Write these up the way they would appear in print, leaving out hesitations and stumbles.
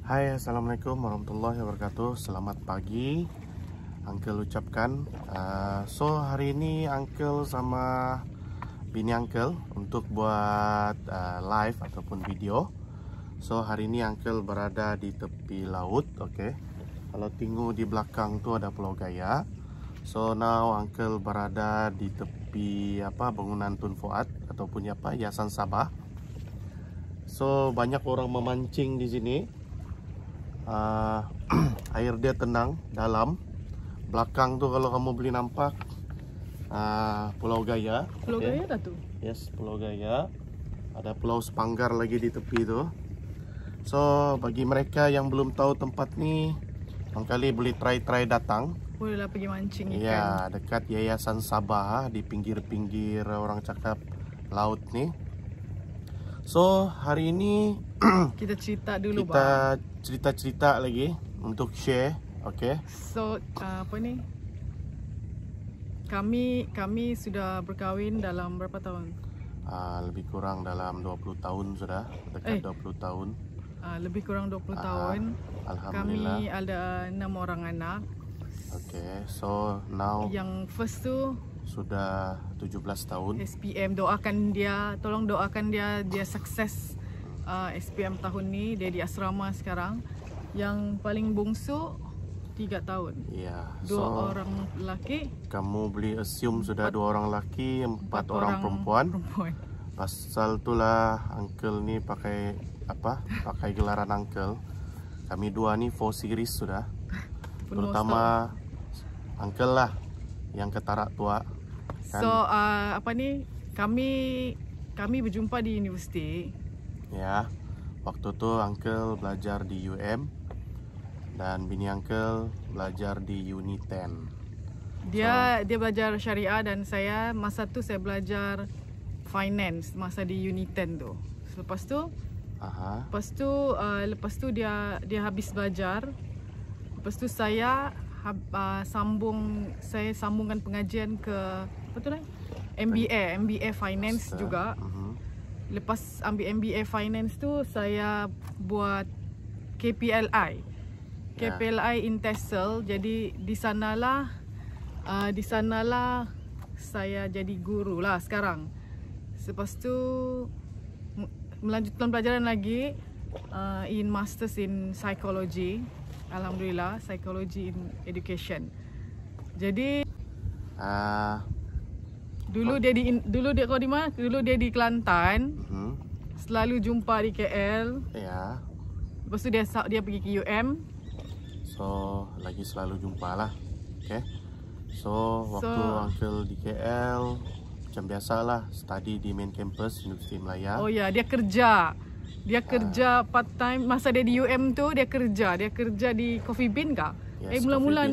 Hai, Assalamualaikum warahmatullahi wabarakatuh. Selamat pagi, Uncle ucapkan. Hari ini Uncle sama bini Uncle untuk buat live ataupun video. Hari ini Uncle berada di tepi laut, oke. Kalau tengok di belakang tu ada Pulau Gaya. Now Uncle berada di tepi bangunan Tun Fuad ataupun Yayasan Sabah. Banyak orang memancing di sini. Air dia tenang dalam. Belakang tu kalau kamu boleh nampak Pulau Gaya. Pulau Gaya dah tu? Yes, Pulau Gaya. Ada Pulau Sepanggar lagi di tepi tu. Bagi mereka yang belum tahu tempat ni, barangkali boleh try datang. Bolehlah pergi mancing ikan. Ya, dekat Yayasan Sabah di pinggir-pinggir orang cakap laut ni. Hari ini kita cerita dulu, kita cerita-cerita lagi untuk share, okey. Kami sudah berkahwin dalam berapa tahun? Lebih kurang dalam 20 tahun sudah, dekat 20 tahun. Lebih kurang 20 tahun. Alhamdulillah. Kami ada 6 orang anak. Okay, now yang first tu sudah 17 tahun. SPM, tolong doakan dia sukses SPM tahun ni. Dia di asrama sekarang. Yang paling bungsu 3 tahun. Ya. 2 orang lelaki. Kamu boleh assume sudah 2 orang lelaki, 4 orang perempuan. Pasal itulah Uncle ni pakai gelaran Uncle. Kami 2 ni 4 series sudah. Terutama Uncle lah yang ketarak tua. Kan? Kami berjumpa di universiti. Ya. Waktu tu Uncle belajar di UM dan bini Uncle belajar di Uni 10. Dia belajar syariah dan saya masa tu saya belajar finance masa di Uni 10 tu. Lepas tu dia habis belajar. Lepas tu saya sambungkan pengajian ke MBA Finance juga. Lepas ambil MBA Finance tu saya buat KPLI in TESOL. Jadi di sanalah saya jadi guru lah sekarang. Lepas tu melanjutkan pelajaran lagi in Masters in Psychology. Alhamdulillah, Psychology in Education. Jadi dulu dia kau di mana? Dulu dia di Kelantan. Selalu jumpa di KL. Ya. Lepas tu dia pergi ke UM. Lagi selalu jumpa lah. Okay. Waktu Uncle di KL macam biasalah study di main campus Universiti Malaya. Oh ya, dia kerja part time masa dia di UM tu. Dia kerja di Coffee Bean kah? Yes, mula-mula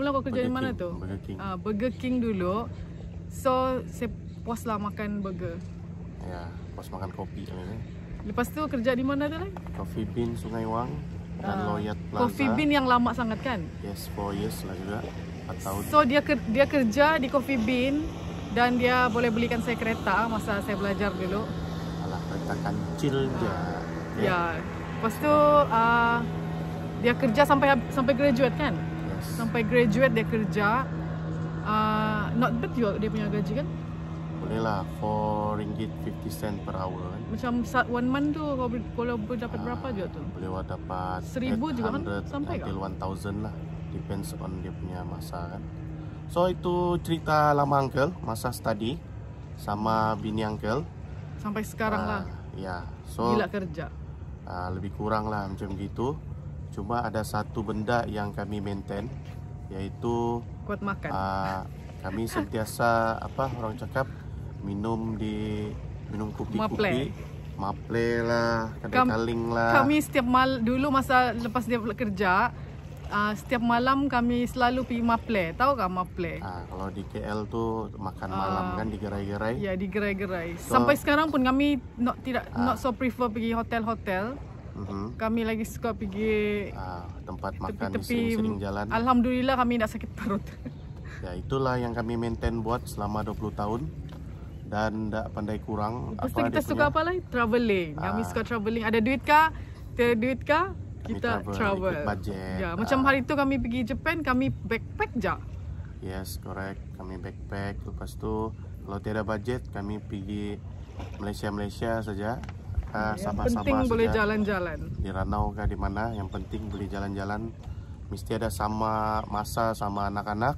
kau kerja di mana tu? Burger King. Burger King dulu. Saya puas lah makan burger. Ya, puas makan kopi ni. Lepas tu kerja di mana tu lagi? Coffee Bean Sungai Wang dan Loyat Plaza. Coffee Bean yang lama sangat kan? Yes, 4 years lah juga. 4 tahun. Dia kerja di Coffee Bean dan dia boleh belikan saya kereta masa saya belajar dulu. Alah, kereta kancil je. Ya. Lepas tu dia kerja sampai graduate kan? Yes. Sampai graduate dia kerja. Not bad juga dia punya gaji kan? Boleh lah, RM4.50 per hour kan? Macam 1 month tu kalau boleh dapat berapa juga tu? Boleh dapat 1,000 juga kan? Sampai until 1,000 lah. Depends on dia punya masa kan. Itu cerita lama Uncle, masa study sama bini Uncle. Sampai sekarang lah. Ya. Gila kerja. Lebih kurang lah macam gitu. Cuma ada satu benda yang kami maintain, iaitu kuat makan. Kami sentiasa orang cakap minum kopi-kopi. Maple lah, kedai kaling lah. Kami setiap dulu masa lepas dia kerja, setiap malam kami selalu pergi maple. Tahu tak maple? Kalau di KL tu makan malam kan di gerai-gerai. Ya, di gerai-gerai. Sampai sekarang pun kami not so prefer pergi hotel-hotel. Kami lagi suka pergi tempat makan di tepi-tepi sering jalan. Alhamdulillah kami tak sakit perut. Ya, itulah yang kami maintain buat selama 20 tahun. Dan tak pandai kurang. Lepas tu kita suka apa lagi? Travelling. Kami suka travelling. Ada duit kah? Tiada duit kah? kita travel. Ikut budget. Ya, macam hari itu kami pergi Japan, kami backpack je. Yes, correct. Kami backpack. Lepas tu kalau tiada budget kami pergi Malaysia saja. Yang penting boleh jalan-jalan. Di Ranau kah di mana? Yang penting boleh jalan-jalan. Mesti ada sama masa sama anak-anak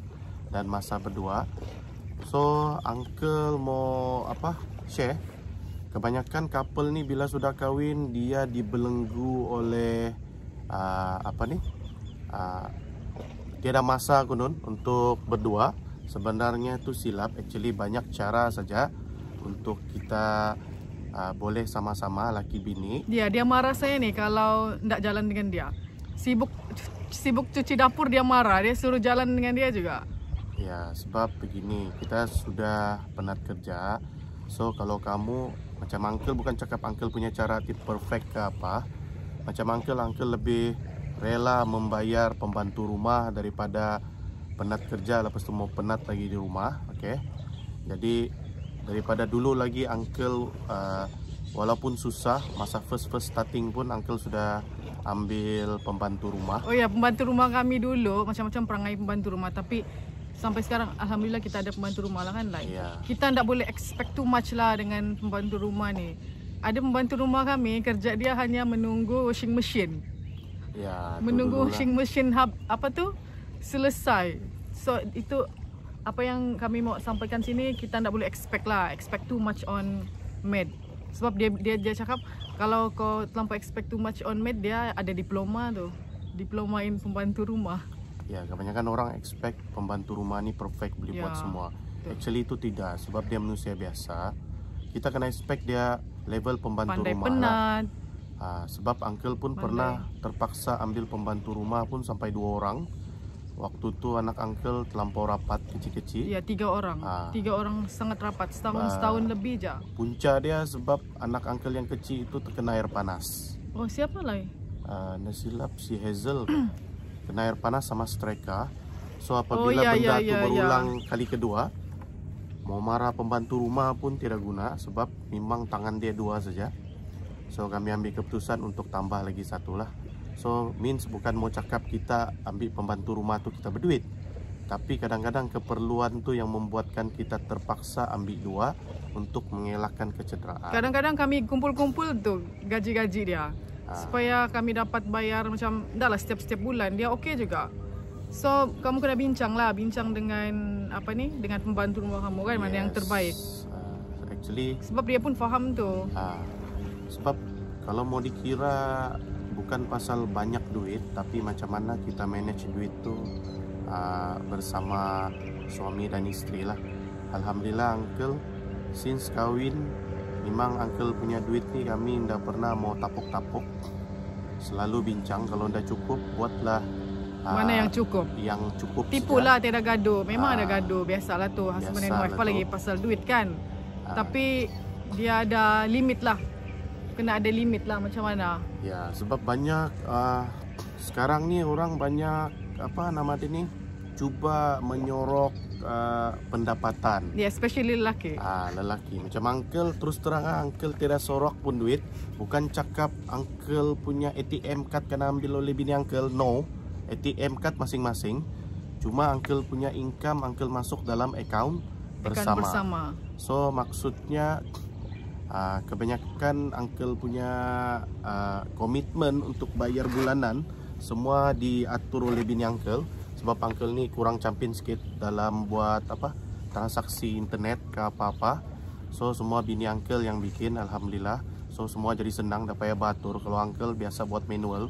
dan masa berdua. So, uncle mau share. Kebanyakan couple ni bila sudah kahwin dia dibelenggu oleh tiada masa kunun untuk berdua. Sebenarnya itu silap. Actually banyak cara saja untuk kita boleh sama-sama laki bini. Dia marah saya nih kalau tidak jalan dengan dia. Sibuk cuci dapur dia marah. Dia suruh jalan dengan dia juga. Ya, sebab begini, kita sudah penat kerja. So, kalau kamu macam uncle, bukan cakap uncle punya cara tip perfect ke apa. Macam uncle lebih rela membayar pembantu rumah daripada penat kerja lepas tu mau penat lagi di rumah. Okay? Jadi daripada dulu lagi uncle walaupun susah, masa first starting pun uncle sudah ambil pembantu rumah. Oh ya, pembantu rumah kami dulu macam-macam perangai pembantu rumah, tapi sampai sekarang alhamdulillah kita ada pembantu rumah lah kan. Yeah. Kita tidak boleh expect too much lah dengan pembantu rumah ni. Ada pembantu rumah kami kerja dia hanya menunggu washing machine. Ya, menunggu washing machine selesai. So itu apa yang kami mau sampaikan sini, kita tidak boleh expect too much on maid. Sebab dia cakap kalau kau terlampau expect too much on maid, dia ada diplomain pembantu rumah. Ya, kebanyakan orang expect pembantu rumah ni perfect boleh buat semua. Actually itu tidak, sebab dia manusia biasa. Kita kena expect dia level pembantu rumah penat. Sebab uncle pun pernah terpaksa ambil pembantu rumah pun sampai 2 orang. Waktu tu anak uncle terlampau rapat kecil-kecil. Ya, 3 orang. 3 orang sangat rapat, setahun lebih je. Punca dia sebab anak uncle yang kecil itu terkena air panas. Oh, siapa lagi? Nasilap si Hazel. Kena air panas sama striker. So apabila benda tu berulang kali kedua, mau marah pembantu rumah pun tidak guna, sebab memang tangan dia 2 saja. So kami ambil keputusan untuk tambah lagi 1 lah. So means bukan mau cakap kita ambil pembantu rumah tu kita berduit, tapi kadang-kadang keperluan tu yang membuatkan kita terpaksa ambil 2 untuk mengelakkan kecederaan. Kadang-kadang kami kumpul-kumpul tu gaji-gaji dia, supaya kami dapat bayar macam dah lah setiap bulan. Dia okey juga. So kamu kena bincang dengan dengan pembantu rumah kamu kan, mana yang terbaik. Actually sebab dia pun faham tu. Sebab kalau mau dikira bukan pasal banyak duit, tapi macam mana kita manage duit tu bersama suami dan isteri lah. Alhamdulillah uncle since kahwin memang uncle punya duit ni kami tidak pernah mau tapuk-tapuk. Selalu bincang, kalau tidak cukup buatlah mana yang cukup. Yang cukup tipulah, tiada gaduh. Memang ada gaduh, biasalah tu husband and wife, apalagi pasal duit kan. Tapi dia ada limit lah. Kena ada limit lah macam mana. Ya, sebab banyak sekarang ni orang banyak cuba menyorok pendapatan. Ya, especially lelaki. Lelaki. Macam uncle, terus terang uncle tidak sorok pun duit. Bukan cakap uncle punya ATM card kena ambil oleh bini uncle. No, ATM card masing-masing. Cuma uncle punya income uncle masuk dalam account bersama. So maksudnya kebanyakan uncle punya komitmen untuk bayar bulanan semua diatur oleh bini uncle. Sebab uncle ni kurang campin sikit dalam buat transaksi internet ke apa-apa. So semua bini uncle yang bikin, alhamdulillah. So semua jadi senang, tak payah batur. Kalau uncle biasa buat manual.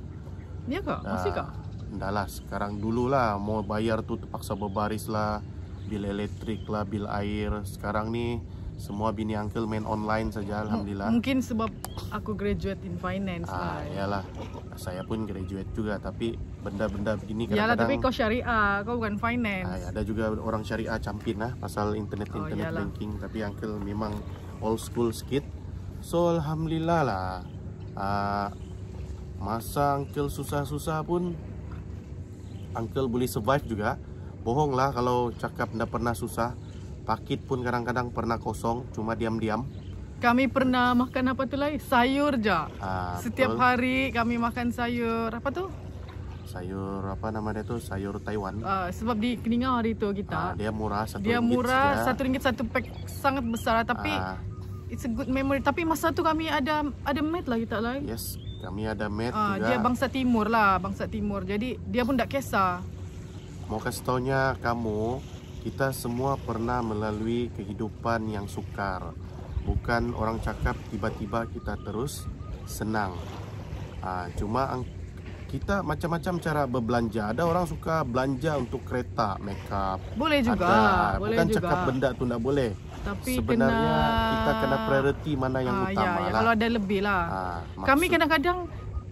Ya kak? Masih kak? Dah lah, sekarang dulu lah mau bayar tu terpaksa berbaris lah, bil elektrik lah, bil air. Sekarang ni semua bini uncle main online saja, alhamdulillah. Mungkin sebab aku graduate in finance lah. Yalah, saya pun graduate juga, tapi benda-benda begini kadang-kadang. Yalah, tapi kau syariah, kau bukan finance. Ada juga orang syariah campin lah pasal internet banking, tapi uncle memang old school sikit. So alhamdulillah lah. Masa uncle susah-susah pun uncle boleh survive juga. Bohong lah kalau cakap tidak pernah susah. Pakit pun kadang-kadang pernah kosong, cuma diam-diam. Kami pernah makan apa tu lagi? Sayur je. Setiap Betul. hari kami makan sayur. Apa tu? Sayur apa namanya tu? Sayur Taiwan. Sebab di Keningau hari tu kita. Dia murah, Dia RM1 murah, saja. RM1 satu pack sangat besar. Tapi it's a good memory. Tapi masa tu kami ada mate lah kita lah. Yes, kami ada mate juga. Dia bangsa timur lah, bangsa timur. Jadi dia pun tak kisah. Mau kasih taunya kamu, kita semua pernah melalui kehidupan yang sukar. Bukan orang cakap tiba-tiba kita terus senang. Cuma kita macam-macam cara berbelanja. Ada orang suka belanja untuk kereta, makeup. Boleh juga. Ada. Boleh Bukan juga. cakap benda tu tak boleh. Tapi sebenarnya kita kena priority mana yang utama lah. Kalau ada lebih lah. Kami kadang-kadang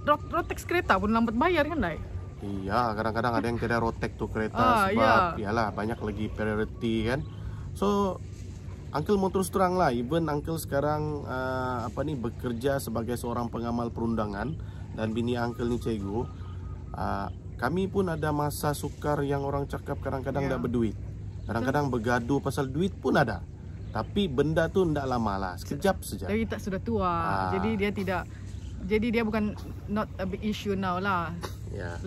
rotex kereta pun lambat bayar kan, Dai? Iya, kadang-kadang ada yang tidak rotek tuh kereta sebab iyalah banyak lagi priority kan. So Uncle mau terus terang lah, even Uncle sekarang bekerja sebagai seorang pengamal perundangan dan bini Uncle ni cikgu. Kami pun ada masa sukar yang orang cakap kadang-kadang tak berduit. Kadang-kadang bergaduh pasal duit pun ada. Tapi benda tu tidak lama lah, sekejap saja. Tapi tak sudah tua, jadi dia bukan not a big issue now lah.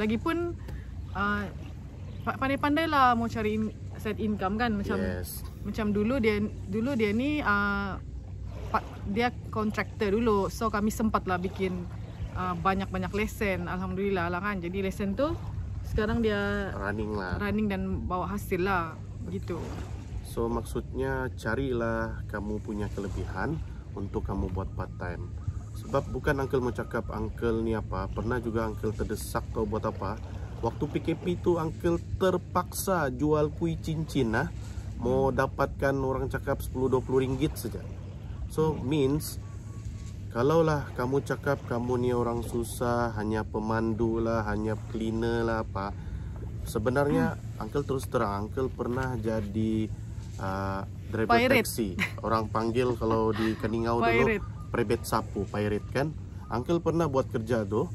Lagipun pandai-pandai lah mau cari side income kan, macam dulu dia ni dia kontraktor dulu, so kami sempat lah bikin banyak-banyak lesen, alhamdulillah lah kan. Jadi lesen tu sekarang dia running dan bawa hasil lah gitu. So maksudnya carilah kamu punya kelebihan untuk kamu buat part time. Sebab bukan Uncle mau cakap Uncle ni apa, pernah juga Uncle terdesak kau buat apa. Waktu PKP tu Uncle terpaksa jual kuih cincin mau dapatkan orang cakap 10-20 ringgit saja. So means kalaulah kamu cakap kamu ni orang susah, hanya pemandu lah, hanya cleaner lah apa. Sebenarnya Uncle terus terang, Uncle pernah jadi driver taxi. Orang panggil kalau di Keningau dulu prebet sapu, pirate kan. Uncle pernah buat kerja tu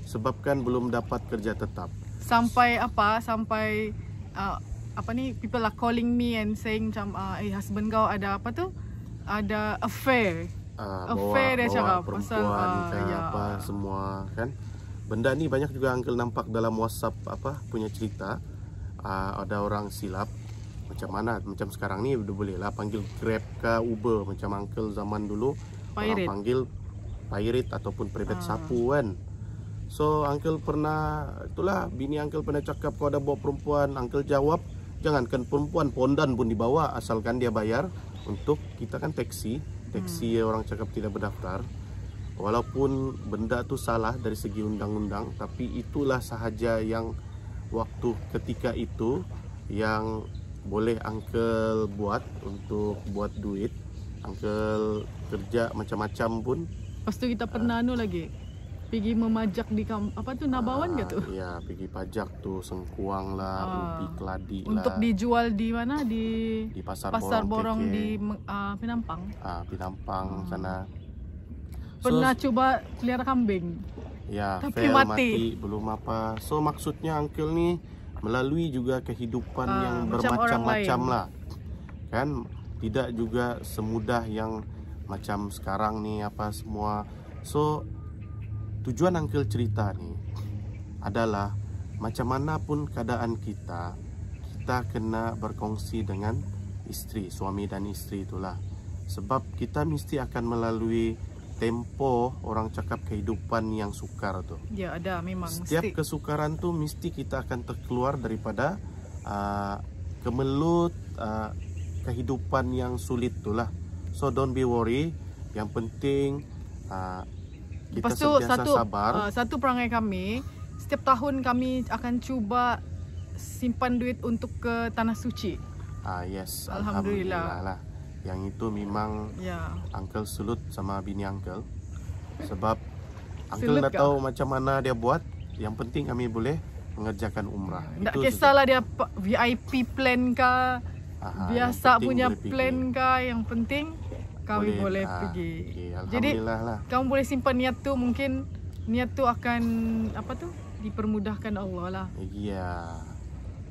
sebabkan belum dapat kerja tetap. Sampai people are calling me and saying macam husband kau ada apa tu? Ada affair. Dia cakap pasal semua kan. Benda ni banyak juga Uncle nampak dalam WhatsApp punya cerita. Ada orang silap. Macam sekarang ni udah boleh lah panggil Grab ke Uber macam Uncle zaman dulu. Orang panggil pirate ataupun prebet sapu kan. So Uncle pernah, itulah bini Uncle pernah cakap kau ada bawa perempuan. Uncle jawab, jangankan perempuan, pondan pun dibawa asalkan dia bayar. Untuk kita kan taksi orang cakap tidak berdaftar. Walaupun benda tu salah dari segi undang-undang, tapi itulah sahaja yang waktu ketika itu yang boleh Uncle buat untuk buat duit. Uncle kerja macam-macam pun. Lepas tu kita pernah lagi pergi memajak di Nabawan ke tu? Ya, pergi pajak tu sengkuang lah, ubi keladi lah. Untuk dijual di mana? Di pasar borong di Penampang. Penampang sana. Pernah coba pelihara kambing. Ya, tapi mati. Belum apa. So maksudnya Uncle ni melalui juga kehidupan yang bermacam-macam lah. Kan tidak juga semudah yang macam sekarang ni apa semua. So tujuan Uncle cerita ni adalah macam mana pun keadaan kita kena berkongsi dengan isteri, suami dan isteri itulah. Sebab kita mesti akan melalui tempo orang cakap kehidupan yang sukar tu. Ya, ada memang. Setiap kesukaran tu mesti kita akan terkeluar daripada kemelut kehidupan yang sulit itulah. So don't be worry. Yang penting kita sentiasa sabar. Satu perangai kami, setiap tahun kami akan cuba simpan duit untuk ke Tanah Suci. Yes, Alhamdulillah lah. Yang itu memang Uncle salut sama bini Uncle. Sebab Uncle dah tahu macam mana dia buat. Yang penting kami boleh mengerjakan umrah. Tak kisahlah dia VIP plan kah, biasa punya plan kah, yang penting kami boleh pergi. Jadi kamu boleh simpan niat tu, mungkin niat tu akan dipermudahkan Allah lah. Iya.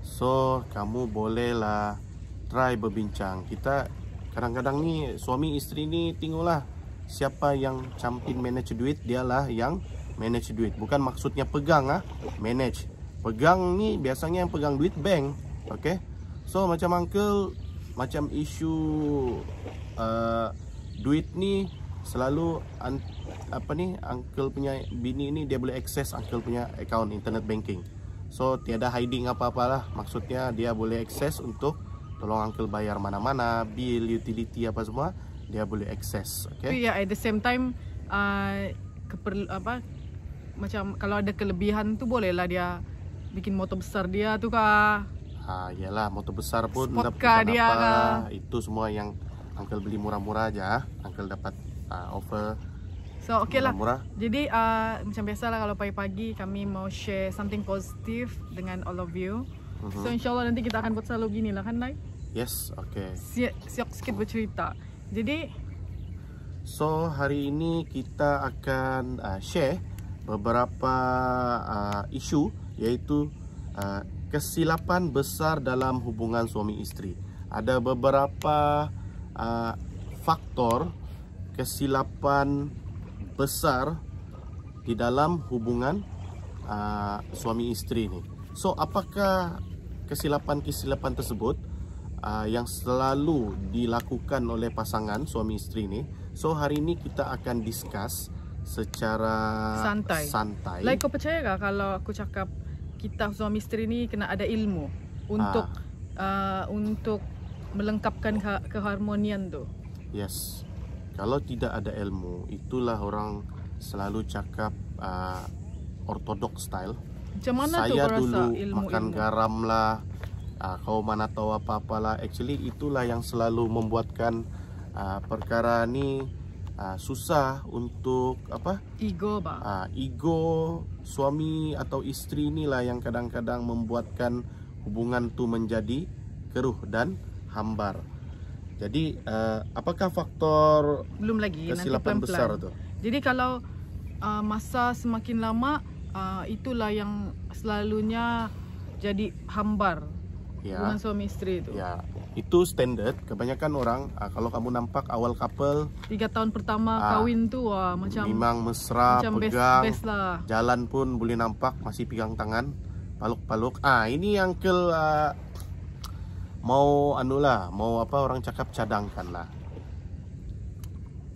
So kamu bolehlah try berbincang. Kita kadang-kadang ni suami isteri ni tengoklah siapa yang campin manage duit, dialah yang manage duit. Bukan maksudnya pegang, manage. Pegang ni biasanya yang pegang duit bank. Okay. So macam uncle, macam isu duit ni selalu uncle punya bini ni dia boleh akses uncle punya account internet banking. So tiada hiding apa-apalah. Maksudnya dia boleh akses untuk tolong uncle bayar mana-mana, bil, utility apa semua, dia boleh akses. Okay. Ya, at the same time macam kalau ada kelebihan tu bolehlah dia bikin motor besar dia tu kah. Yalah, motor besar pun sport car dia kah. Itu semua yang uncle beli murah-murah aja, uncle dapat offer. So okay lah. Murah. Jadi macam biasalah kalau pagi-pagi kami mau share something positive dengan all of you. So insyaAllah nanti kita akan buat selalu gini lah kan, Lai? Yes, okay. Siap sikit bercerita. Jadi so hari ini kita akan share beberapa isu, iaitu kesilapan besar dalam hubungan suami isteri. Ada beberapa faktor kesilapan besar di dalam hubungan suami isteri ni. So apakah kesilapan-kesilapan tersebut yang selalu dilakukan oleh pasangan suami isteri ni? So hari ini kita akan discuss secara santai. Like, kau percaya tak kalau aku cakap kita suami isteri ni kena ada ilmu untuk melengkapkan keharmonian tu? Yes. Kalau tidak ada ilmu, itulah orang selalu cakap orthodox style. Macam mana saya tu kau rasa dulu ilmu makan garam lah, kau mana tahu apa-apa lah. Actually itulah yang selalu membuatkan perkara ni susah untuk ego ego suami atau isteri inilah yang kadang-kadang membuatkan hubungan tu menjadi keruh dan hambar. Jadi apakah faktor belum lagi kesilapan nanti besar pelan-pelan. tu? Jadi kalau masa semakin lama itulah yang selalunya jadi hambar hubungan suami isteri itu. Ya, itu standard. Kebanyakan orang kalau kamu nampak awal couple 3 tahun pertama kahwin tu macam memang mesra, macam pegang, best lah. jalan pun boleh nampak masih pegang tangan, paluk-paluk. Ini uncle mau orang cakap cadangkan lah.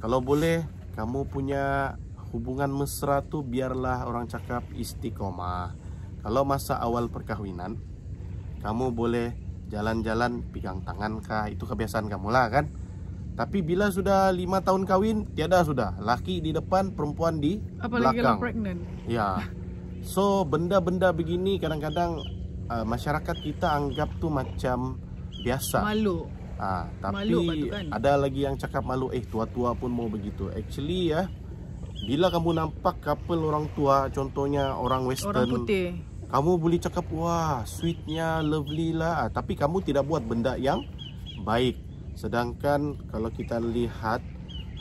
Kalau boleh kamu punya hubungan mesra tu biarlah orang cakap istiqomah. Kalau masa awal perkahwinan kamu boleh jalan-jalan pegang tangan kah, itu kebiasaan kamu lah kan. Tapi bila sudah 5 tahun kahwin, tiada sudah, laki di depan, perempuan di apalagi belakang. kalau pregnant. Ya. So benda-benda begini kadang-kadang masyarakat kita anggap tu macam biasa. Malu. Tapi malu kan? Ada lagi yang cakap malu, tua-tua pun mau begitu. Actually bila kamu nampak couple orang tua, contohnya orang western, orang putih, kamu boleh cakap wah sweetnya, lovely lah, tapi kamu tidak buat benda yang baik. Sedangkan kalau kita lihat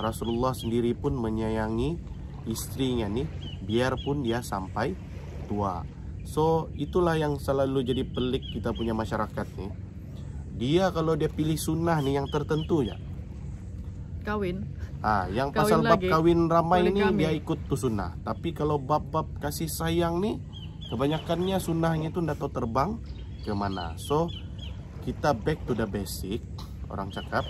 Rasulullah sendiri pun menyayangi istrinya ni biarpun dia sampai tua. So itulah yang selalu jadi pelik kita punya masyarakat ni. Dia kalau dia pilih sunnah ni yang tertentu ya, kawin. Yang pasal bab kawin ramai ni dia ikut tu sunnah. Tapi kalau bab-bab kasih sayang ni kebanyakannya sunnahnya tu tidak tahu terbang ke mana. So kita back to the basic. Orang cakap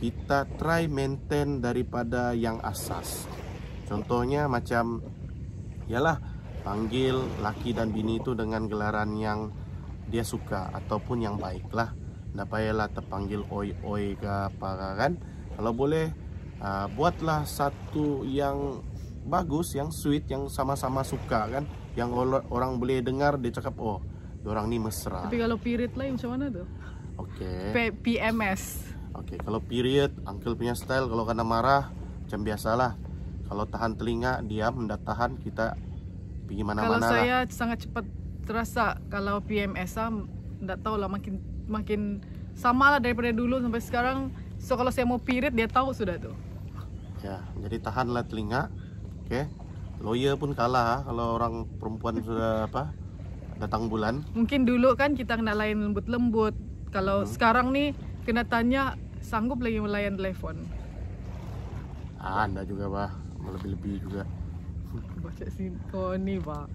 kita try maintain daripada yang asas. Contohnya macam yalah, panggil laki dan bini itu dengan gelaran yang dia suka ataupun yang baik lah. Tak payahlah terpanggil oi-oi ke apa kan. Kalau boleh buatlah satu yang bagus, yang sweet, yang sama-sama suka kan. Yang orang boleh dengar dia cakap oh, orang ni mesra. Tapi kalau period lain macam mana tu? Okay. PMS. Okay, kalau period, uncle punya style kalau kena marah macam biasalah. Kalau tahan telinga, diam, tidak tahan, kita pergi mana-mana. Kalau saya sangat cepat terasa kalau PMS tidak tahu lah, makin sama lah daripada dulu sampai sekarang. So kalau saya mau period dia tahu sudah tu. Ya, jadi tahanlah telinga. Okay. Lawyer pun kalah kalau orang perempuan sudah datang bulan. Mungkin dulu kan kita kena layan lembut-lembut. Kalau sekarang nih kena tanya sanggup lagi melayan telepon. Anda juga bah, lebih-lebih juga. Baca sinton nih pak.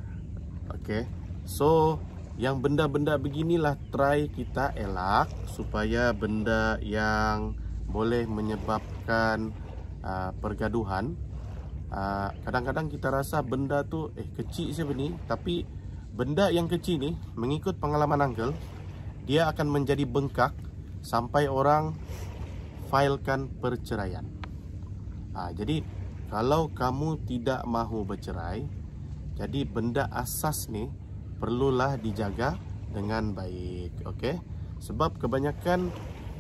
Oke, so yang benda-benda beginilah try kita elak supaya benda yang boleh menyebabkan pergaduhan. Kadang-kadang kita rasa benda tu kecil sih ni, tapi benda yang kecil ni mengikut pengalaman uncle, dia akan menjadi bengkak sampai orang filekan perceraian. Jadi kalau kamu tidak mahu bercerai, jadi benda asas ni perlulah dijaga dengan baik, okey? Sebab kebanyakan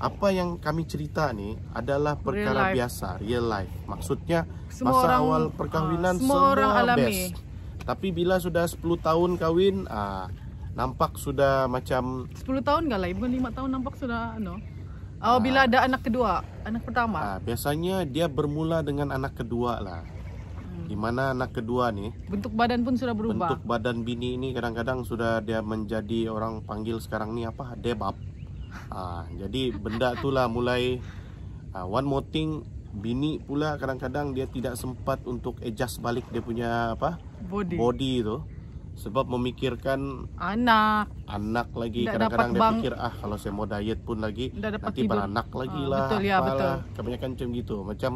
apa yang kami cerita ni adalah perkara biasa, real life. Maksudnya Semua masa orang, awal perkahwinan semua orang alami. best. Tapi bila sudah 10 tahun kahwin, nampak sudah macam 10 tahun enggak lah, bukan 5 tahun nampak sudah bila ada anak kedua, anak pertama. Biasanya dia bermula dengan anak kedua lah. Di mana anak kedua ni Bentuk badan pun sudah berubah. bentuk badan bini ini kadang-kadang sudah dia menjadi, orang panggil sekarang ni apa, debab. Jadi benda itulah mulai one more thing, bini pula kadang-kadang dia tidak sempat untuk adjust balik dia punya body tu, sebab memikirkan anak lagi. Tak Kadang-kadang dapat dia pikir kalau saya mau diet pun lagi nanti beranak lagi lah. Betul ya, betul. Kebanyakan macam gitu. Macam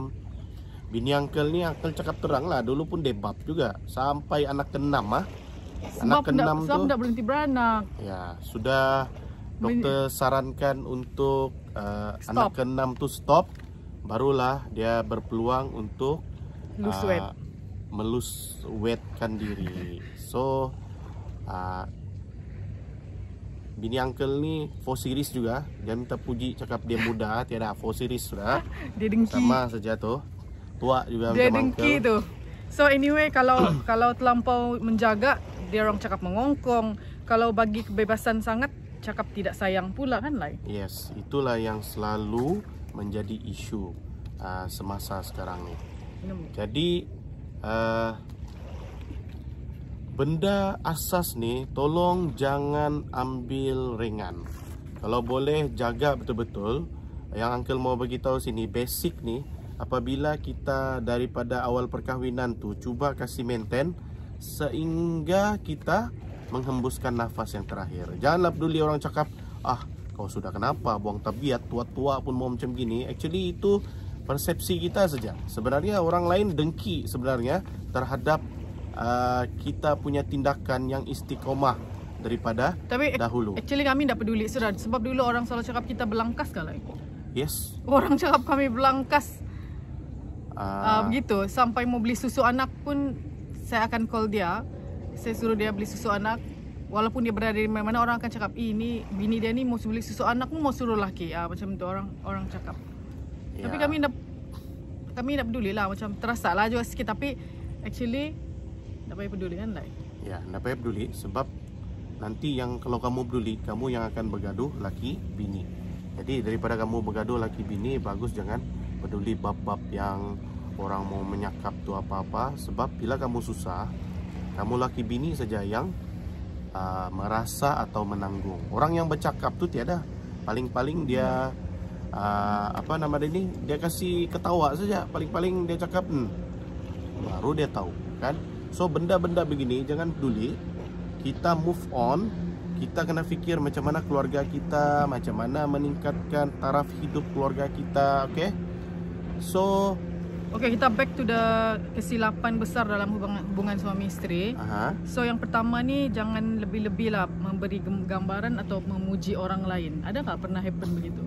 bini uncle ni, uncle cakap terang lah, dulu pun debab juga sampai anak ke-6 anak ke-6 tu sebab tidak berhenti beranak. Ya, sudah doktor sarankan untuk anak ke-6 tu stop, barulah dia berpeluang untuk melus weight-kan diri. So bini uncle ni 4 series juga. Dia minta puji, cakap dia muda, tiada 4 series sudah. Dia dengki. Sama saja tu. Tua juga Dia macam dengki uncle tu. So anyway, kalau terlampau menjaga, dia orang cakap mengongkong. Kalau bagi kebebasan sangat, cakap tidak sayang pula kan lah. Yes, itulah yang selalu menjadi isu semasa sekarang ni. Jadi benda asas ni tolong jangan ambil ringan. Kalau boleh jaga betul-betul. Yang uncle mau beritahu sini basic ni, apabila kita daripada awal perkahwinan tu cuba kasih maintain sehingga kita menghembuskan nafas yang terakhir. Janganlah peduli orang cakap, kau sudah kenapa buang tabiat, tua-tua pun mau macam gini. Actually itu persepsi kita saja. Sebenarnya orang lain dengki sebenarnya terhadap kita punya tindakan yang istiqomah daripada dahulu. Actually kami tidak peduli sudah, sebab dulu orang selalu cakap kita belangkas kan lah. Yes. Orang cakap kami belangkas. Begitu. Sampai mau beli susu anak pun saya akan call dia. Saya suruh dia beli susu anak. Walaupun dia berada di mana-mana, orang akan cakap, ini bini dia ni mau beli susu anak pun mau suruh laki. Macam tu orang cakap. Yeah. Tapi kami tak peduli lah. Macam terasa lah juga sikit. Tapi actually tak payah peduli kan lah. Ya, tak payah peduli. Sebab nanti yang kalau kamu peduli, kamu yang akan bergaduh laki bini. Jadi daripada kamu bergaduh laki bini, bagus jangan peduli bab-bab yang orang mau menyakap tu apa-apa. Sebab bila kamu susah, kamu laki bini saja yang merasa atau menanggung. Orang yang bercakap tu tiada. Paling-paling dia dia kasih ketawa saja. Paling-paling dia cakap baru dia tahu kan. So benda-benda begini jangan peduli. Kita move on. Kita kena fikir macam mana keluarga kita, macam mana meningkatkan taraf hidup keluarga kita, okay? So, kita back to the kesilapan besar dalam hubungan suami isteri. So yang pertama ni, jangan lebih-lebih lah memberi gambaran atau memuji orang lain. Ada tak pernah happen begitu?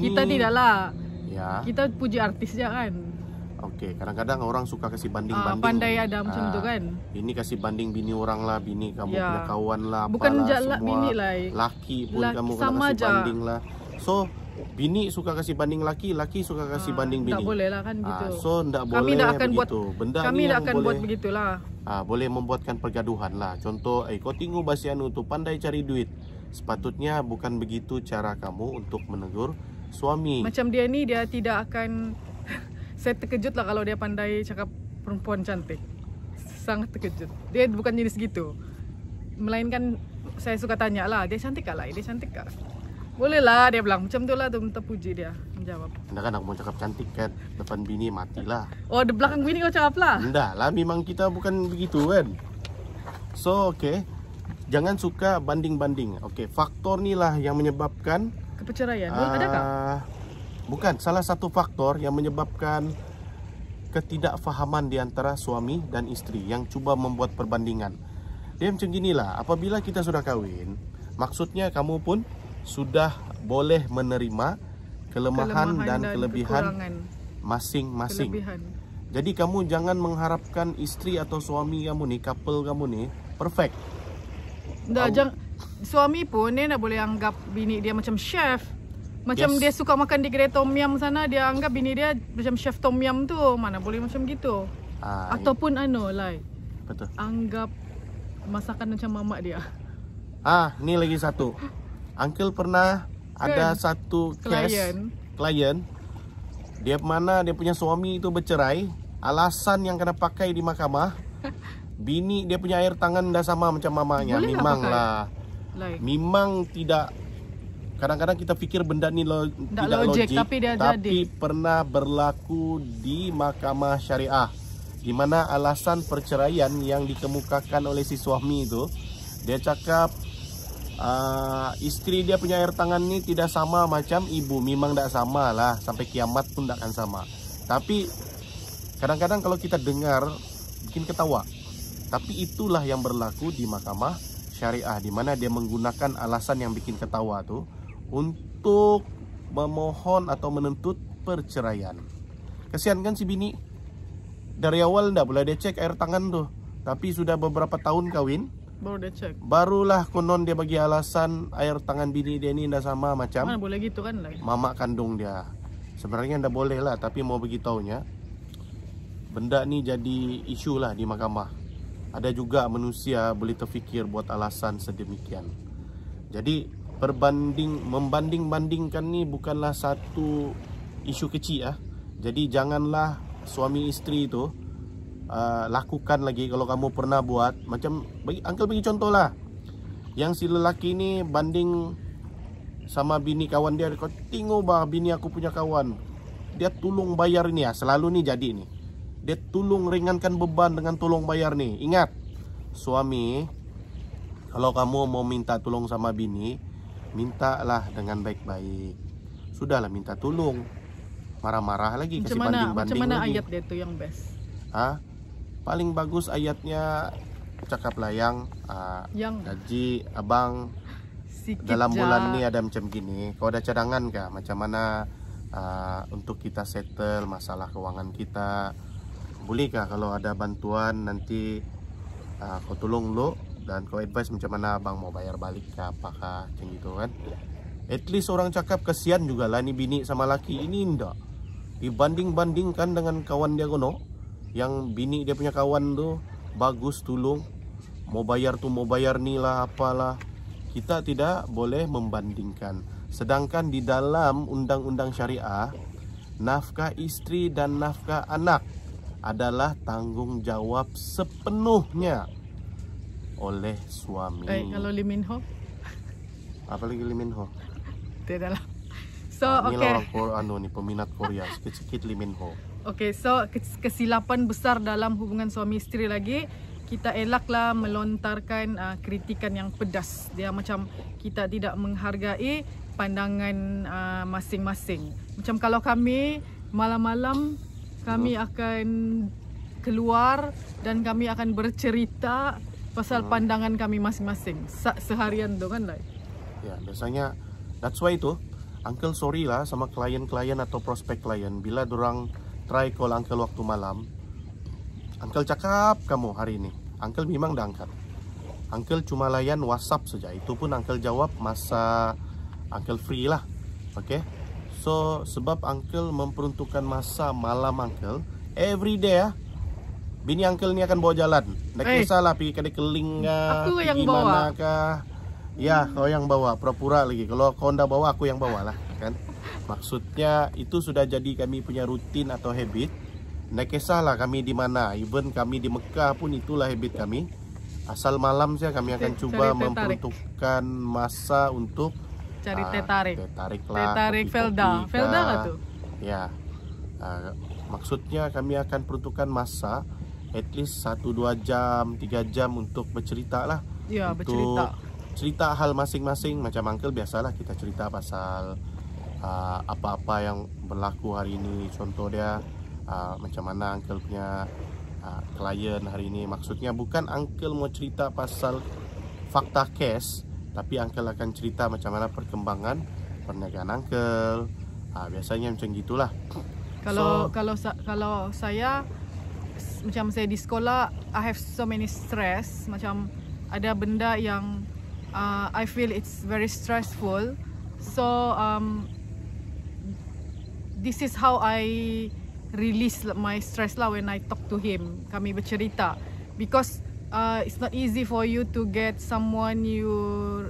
Kita tidak lah. Ya. Kita puji artis je kan. Okey, kadang-kadang orang suka kasih banding-banding. Pandai ada macam tu kan. Ini kasih banding bini orang lah, bini kamu punya kawan lah, bukan semua. Bini lah. Laki pun kamu kena kasih banding lah. So, bini suka kasih banding laki, laki suka kasih banding bini. Tak boleh lah kan gitu. So, tak boleh begitu. Kami tak akan buat begitulah. Boleh membuatkan pergaduhan lah. Contoh, kau tengok Basianu tu pandai cari duit. Sepatutnya bukan begitu cara kamu untuk menegur suami. Macam dia ni, dia tidak akan saya terkejut lah kalau dia pandai cakap perempuan cantik. Sangat terkejut. Dia bukan jenis gitu. Melainkan saya suka tanya lah, dia cantik kah lah? Dia cantik kah? Boleh lah dia bilang macam tu lah tu, minta puji dia. Jawab. Anda kan aku mau cakap cantik kan, depan bini matilah. Oh, di belakang bini kau cakap lah. Enggak lah, memang kita bukan begitu kan. So, okay. Jangan suka banding-banding. Okay, faktor ni lah yang menyebabkan Keperceraian. Adakah? Bukan, salah satu faktor yang menyebabkan ketidakfahaman di antara suami dan isteri yang cuba membuat perbandingan. Dia macam ginilah, apabila kita sudah kahwin, maksudnya kamu pun sudah boleh menerima kelemahan dan kelebihan masing-masing. Jadi kamu jangan mengharapkan isteri atau suami kamu ni, couple kamu ni perfect. Suami pun dia nak boleh anggap bini dia macam chef. Macam dia suka makan di kedai tom yum sana, dia anggap bini dia macam chef tom yum tu. Mana boleh macam gitu. Ataupun betul. Anggap masakan macam mamak dia. Ni lagi satu. Uncle pernah ada satu klien dia punya suami itu bercerai, alasan yang kena pakai di mahkamah, bini dia punya air tangan dah sama macam mamanya. Memanglah. Memang tidak. Kadang-kadang kita fikir benda ni tidak logik, tapi pernah berlaku di mahkamah syariah, di mana alasan perceraian yang dikemukakan oleh si suami itu, dia cakap isteri dia punya air tangan ni tidak sama macam ibu. Memang tak sama lah, sampai kiamat pun tak akan sama. Tapi kadang-kadang kalau kita dengar bikin ketawa. Tapi itulah yang berlaku di mahkamah syariah, di mana dia menggunakan alasan yang bikin ketawa tu untuk memohon atau menuntut perceraian. Kesian kan si bini. Dari awal ndak boleh dia cek air tangan tu, tapi sudah beberapa tahun kahwin baru dia cek. Barulah konon dia bagi alasan air tangan bini dia ni ndak sama macam. Mana boleh gitu kan mamak kandung dia. Sebenarnya ndak boleh lah, tapi mau beritahunya benda ni jadi isu lah di mahkamah. Ada juga manusia boleh terfikir buat alasan sedemikian. Jadi membanding-bandingkan ni bukanlah satu isu kecil . Jadi janganlah suami isteri itu lakukan lagi. Kalau kamu pernah buat, macam uncle bagi contoh lah, yang si lelaki ni banding sama bini kawan dia. Kau tengok bah, bini aku punya kawan, dia tolong bayar ni selalu ni jadi ni, dia tolong ringankan beban dengan tolong bayar ni. Ingat, suami, kalau kamu mau minta tolong sama bini, mintalah dengan baik-baik. Sudahlah minta tolong, marah-marah lagi, kasih banding-banding. Macam mana lagi. Ayat dia tu yang best? Paling bagus ayatnya cakaplah yang gaji abang sikit dalam bulan ni ada macam gini. Kau ada cadangan kah? Macam mana untuk kita settle masalah keuangan kita? Bolehkah kalau ada bantuan nanti kau tolong lo, dan kau advice macam mana abang mau bayar balik ke apakah macam gitu kan. At least orang cakap kesian juga lah ni bini sama laki ini. Ndak dibanding-bandingkan dengan kawan dia kono, yang bini dia punya kawan tu bagus tolong, mau bayar tu mau bayar ni lah apalah. Kita tidak boleh membandingkan. Sedangkan di dalam undang-undang syariah, nafkah istri dan nafkah anak adalah tanggung jawab sepenuhnya oleh suami. Kalau Lee Min Ho? Apa lagi Lee Min Ho? Tidak lah. So, inilah orang ni peminat Korea, sikit-sikit Lee Min Ho. So kesilapan besar dalam hubungan suami isteri lagi, kita elaklah melontarkan kritikan yang pedas. Dia macam kita tidak menghargai pandangan masing-masing. Macam kalau kami malam-malam kami akan keluar dan kami akan bercerita pasal pandangan kami masing-masing seharian tu kan lah. Ya, biasanya that's why itu uncle sorry lah sama klien-klien atau prospek klien bila dorang try call uncle waktu malam. Uncle cakap kamu hari ini, uncle memang dah angkat. Uncle cuma layan WhatsApp saja. Itu pun uncle jawab masa uncle free lah. Okay. So sebab uncle memperuntukkan masa malam uncle every day bini uncle ni akan bawa jalan. Tak kisahlah pergi kedai keling kah, pergi mana kah. Ya, kau yang bawa, pura-pura lagi. Kalau kau ndak bawa, aku yang bawa lah kan. Maksudnya itu sudah jadi kami punya rutin atau habit. Tak kisahlah kami di mana, even kami di Mekah pun itulah habit kami. Asal malam saja kami akan cuba memperuntukkan masa untuk cari teh tarik. Teh tarik lah. Teh tarik Felda. Felda lah tuh. Ya. Maksudnya kami akan peruntukkan masa at least 1-2 jam, 3 jam untuk bercerita lah. Ya, bercerita. Cerita hal masing-masing. Macam Uncle biasalah kita cerita pasal apa-apa yang berlaku hari ini. Contoh dia macam mana Uncle punya klien hari ini. Maksudnya bukan Uncle mau cerita pasal fakta case, tapi Uncle akan cerita macam mana perkembangan perniagaan Uncle. Biasanya macam gitulah. Kalau saya macam saya di sekolah, I have so many stress. Macam ada benda yang I feel it's very stressful. So this is how I release my stress lah when I talk to him. Kami bercerita because it's not easy for you to get someone you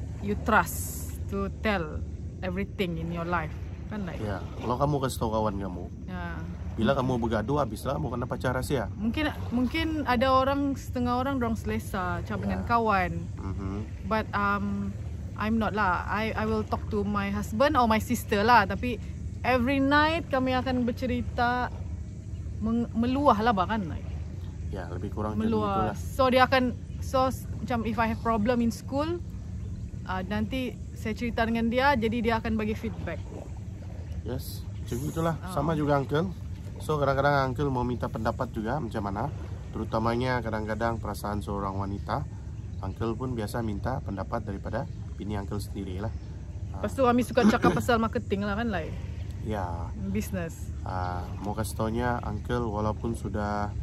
trust to tell everything in your life. Kan like. Ya, kalau kamu kasih tahu kawan kamu, bila kamu bergaduh habislah mau kena pacar rahsia. Mungkin ada setengah orang dorang selesa macam dengan kawan. But I'm not lah. I will talk to my husband or my sister lah. Tapi every night kami akan bercerita, meluah lah bahkan. Ya, lebih kurang meluah. So dia akan macam if I have problem in school, nanti saya cerita dengan dia, jadi dia akan bagi feedback. Yes, macam itulah. Sama juga Uncle. So kadang-kadang Uncle mau minta pendapat juga macam mana. Terutamanya kadang-kadang perasaan seorang wanita. Uncle pun biasa minta pendapat daripada bini Uncle sendiri lah. Lepas tu kami suka cakap pasal marketing lah kan lah. Ya. Business. Mau kasih taunya Uncle, walaupun sudah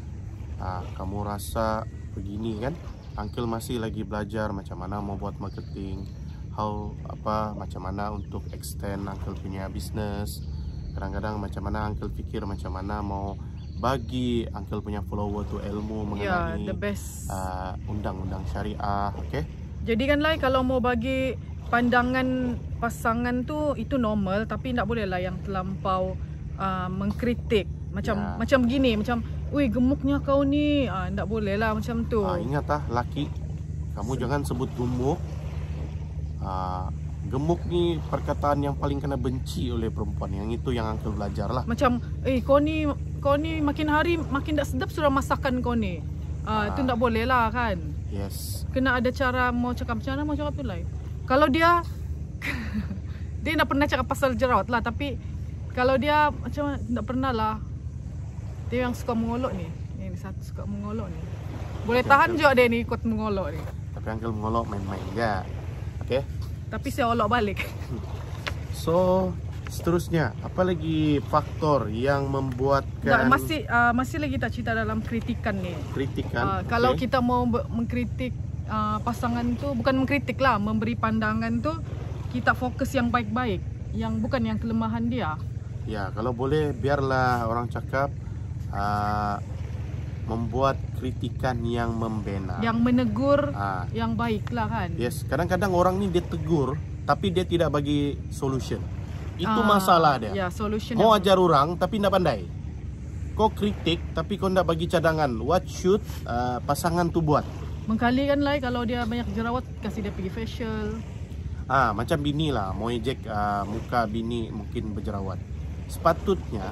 kamu rasa begini kan, Uncle masih lagi belajar macam mana mau buat marketing. Macam mana untuk extend Uncle punya business. Kadang-kadang macam mana Uncle fikir macam mana mau bagi Uncle punya follower tu ilmu mengenai the best undang-undang syariah. Okay? Jadi kan lah kalau mau bagi pandangan pasangan tu itu normal, tapi tak boleh lah yang terlampau mengkritik macam begini, macam wih gemuknya kau ni, tak boleh lah macam tu. Ingat laki, kamu jangan sebut gemuk. Gemuk ni perkataan yang paling kena benci oleh perempuan. Yang itu yang Uncle belajar lah. Macam kau ni makin hari makin tak sedap sudah masakan kau ni. Itu tak boleh lah kan. Yes. Kena ada cara mau cakap macam mana mau cakap tu lah. Kalau dia dia tak pernah cakap pasal jerawat lah, tapi kalau dia macam tak pernah lah. Dia yang suka mengolok ni. Ini satu suka mengolok ni. Boleh tahan juga dia ni ikut mengolok ni. Tapi Uncle mengolok main-main je. Okay. Tapi saya olok balik. So seterusnya, apa lagi faktor yang membuatkan masih lagi tak cerita dalam kritikan ni. Kritikan. Kalau kita mau mengkritik pasangan tu, bukan mengkritik lah, memberi pandangan tu, kita fokus yang baik-baik, yang bukan yang kelemahan dia. Ya, kalau boleh biarlah orang cakap membuat kritikan yang membina, yang menegur, yang baik lah kan. Yes, kadang-kadang orang ni dia tegur tapi dia tidak bagi solution. Itu masalah dia. Ya, solution. Mau ajar orang tapi tidak pandai. Kau kritik tapi kau tidak bagi cadangan. What should pasangan tu buat? Mengkali kan lah, kalau dia banyak jerawat kasih dia pergi facial. Macam bini lah, mau ejek muka bini mungkin berjerawat. Sepatutnya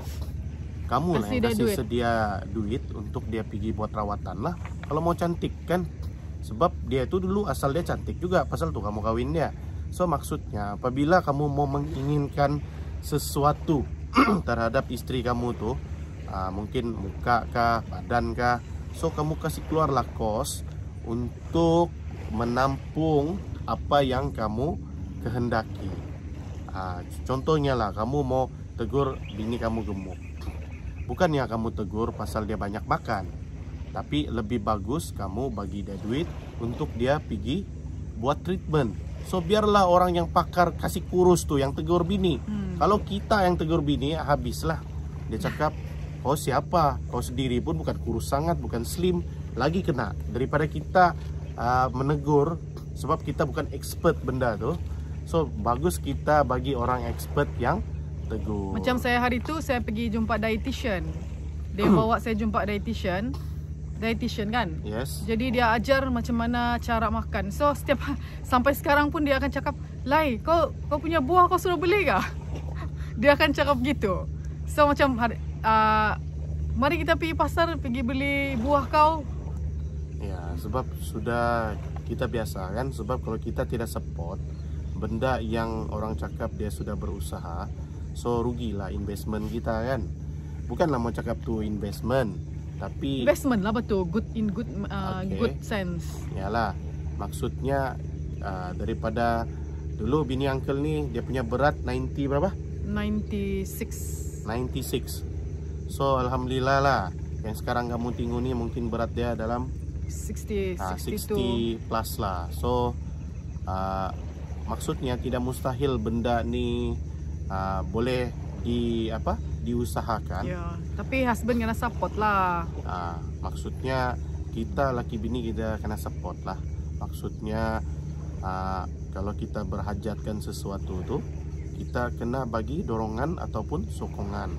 kamu lah yang kasih sedia duit untuk dia pergi buat rawatan lah. Kalau mau cantik kan, sebab dia tu dulu asal dia cantik juga, pasal tu kamu kawin dia. So maksudnya apabila kamu mau menginginkan sesuatu terhadap istri kamu tu, mungkin muka kah, badan kah, so kamu kasih keluarlah kos untuk menampung apa yang kamu kehendaki. Contohnya lah, kamu mau tegur bini kamu gemuk. Bukannya kamu tegur pasal dia banyak makan, tapi lebih bagus kamu bagi dia duit untuk dia pergi buat treatment. So biarlah orang yang pakar kasih kurus tu yang tegur bini. Kalau kita yang tegur bini, habislah. Dia cakap, kau siapa? Kau sendiri pun bukan kurus sangat, bukan slim, lagi kena. Daripada kita menegur, sebab kita bukan expert benda tu. So bagus kita bagi orang expert yang tegur. Macam saya hari tu saya pergi jumpa dietitian. Dia bawa saya jumpa dietitian. dietitian kan. Yes. Jadi dia ajar macam mana cara makan. So setiap sampai sekarang pun dia akan cakap, "Lai, kau punya buah kau suruh beli kah?" Dia akan cakap gitu. So macam mari kita pergi pasar, pergi beli buah kau. Ya, sebab sudah kita biasa kan. Sebab kalau kita tidak support benda yang orang cakap dia sudah berusaha, so rugilah investment kita kan. Bukanlah mau cakap tu investment, tapi investment lah betul, good sense. Yalah, maksudnya daripada dulu bini uncle ni dia punya berat 90 berapa? 96. So alhamdulillah lah, yang sekarang kamu tengok ni mungkin berat dia dalam 60 plus lah. So maksudnya tidak mustahil benda ni boleh diusahakan. Ya, tapi husband kena support lah. Maksudnya kita laki bini kita kena support lah. Maksudnya kalau kita berhajatkan sesuatu tu, kita kena bagi dorongan ataupun sokongan,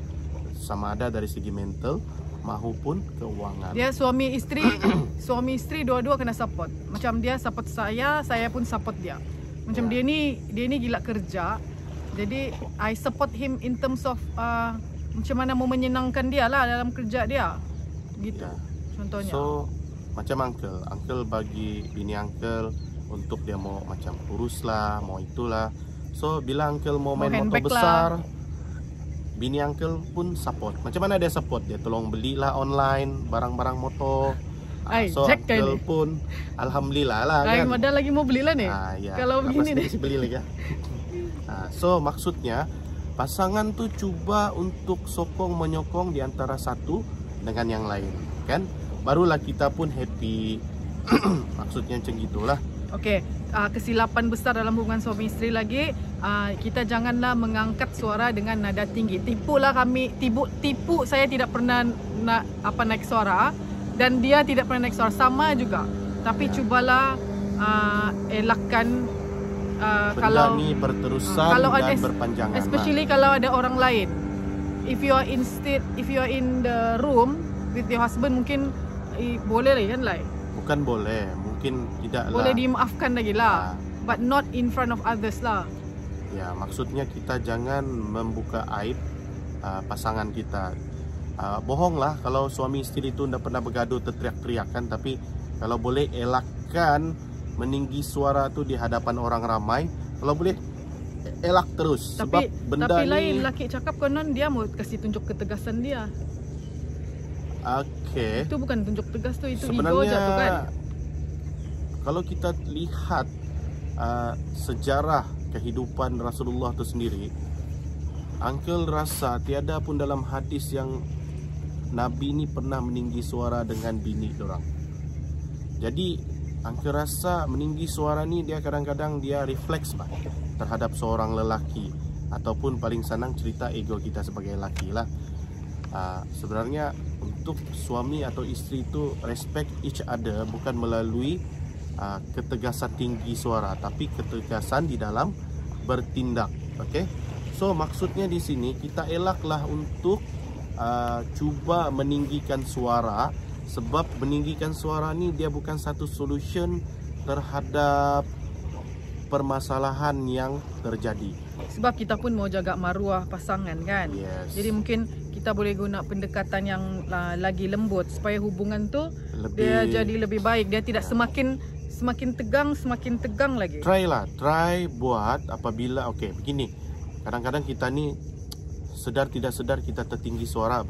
sama ada dari segi mental maupun keuangan. Dia suami isteri dua-dua kena support. Macam dia support saya pun support dia. Macam dia ni gila kerja. Jadi I support him in terms of macam mana mau menyenangkan dia lah dalam kerja dia. Gitu. Contohnya. So macam uncle bagi bini uncle untuk dia mau macam kurus lah, mau itulah. So bila uncle mau main motor besar, bini uncle pun support. Macam mana dia support? Dia tolong belilah online barang-barang motor. So uncle pun alhamdulillah lah kan. Ada lagi mau belilah nih. Ya. Kalau begini nih. Beli lagi. So maksudnya pasangan tu cuba untuk sokong menyokong di antara satu dengan yang lain, kan? Barulah kita pun happy. Maksudnya macam gitulah. Okey, kesilapan besar dalam hubungan suami isteri lagi, kita janganlah mengangkat suara dengan nada tinggi. Tipu saya tidak pernah naik suara dan dia tidak pernah naik suara, sama juga. Tapi cubalah elakkan kalau ni berterusan dan berpanjangan. Especially kalau ada orang lain. If you are in the room with your husband, mungkin boleh lah kan, Lai? Bukan boleh, mungkin tidak lah. Boleh dimaafkan lagi lah, but not in front of others lah. Ya, maksudnya kita jangan membuka aib pasangan kita. Bohong lah kalau suami isteri itu tidak pernah bergaduh terteriak-teriakan, tapi kalau boleh elakkan meninggi suara tu di hadapan orang ramai. Kalau boleh elak terus. Sebab benda tapi lain laki cakap konon dia mau kasih tunjuk ketegasan dia. Okey. Itu bukan tunjuk tegas tu, itu sebenarnya, ego jatuh kan. Kalau kita lihat sejarah kehidupan Rasulullah itu sendiri, uncle rasa tiada pun dalam hadis yang Nabi ni pernah meninggi suara dengan bini dorang. Jadi uncle rasa meninggi suara ni dia kadang-kadang dia refleks terhadap seorang lelaki, ataupun paling senang cerita ego kita sebagai lelaki lah. Sebenarnya untuk suami atau isteri itu respect each other bukan melalui ketegasan tinggi suara, tapi ketegasan di dalam bertindak. Okey. So maksudnya di sini kita elaklah untuk cuba meninggikan suara, sebab meninggikan suara ni dia bukan satu solution terhadap permasalahan yang terjadi. Sebab kita pun mau jaga maruah pasangan kan. Yes. Jadi mungkin kita boleh guna pendekatan yang lagi lembut supaya hubungan tu dia jadi lebih baik. Dia tidak semakin tegang lagi. Try buat apabila begini. Kadang-kadang kita ni sedar tidak sedar kita tertinggi suara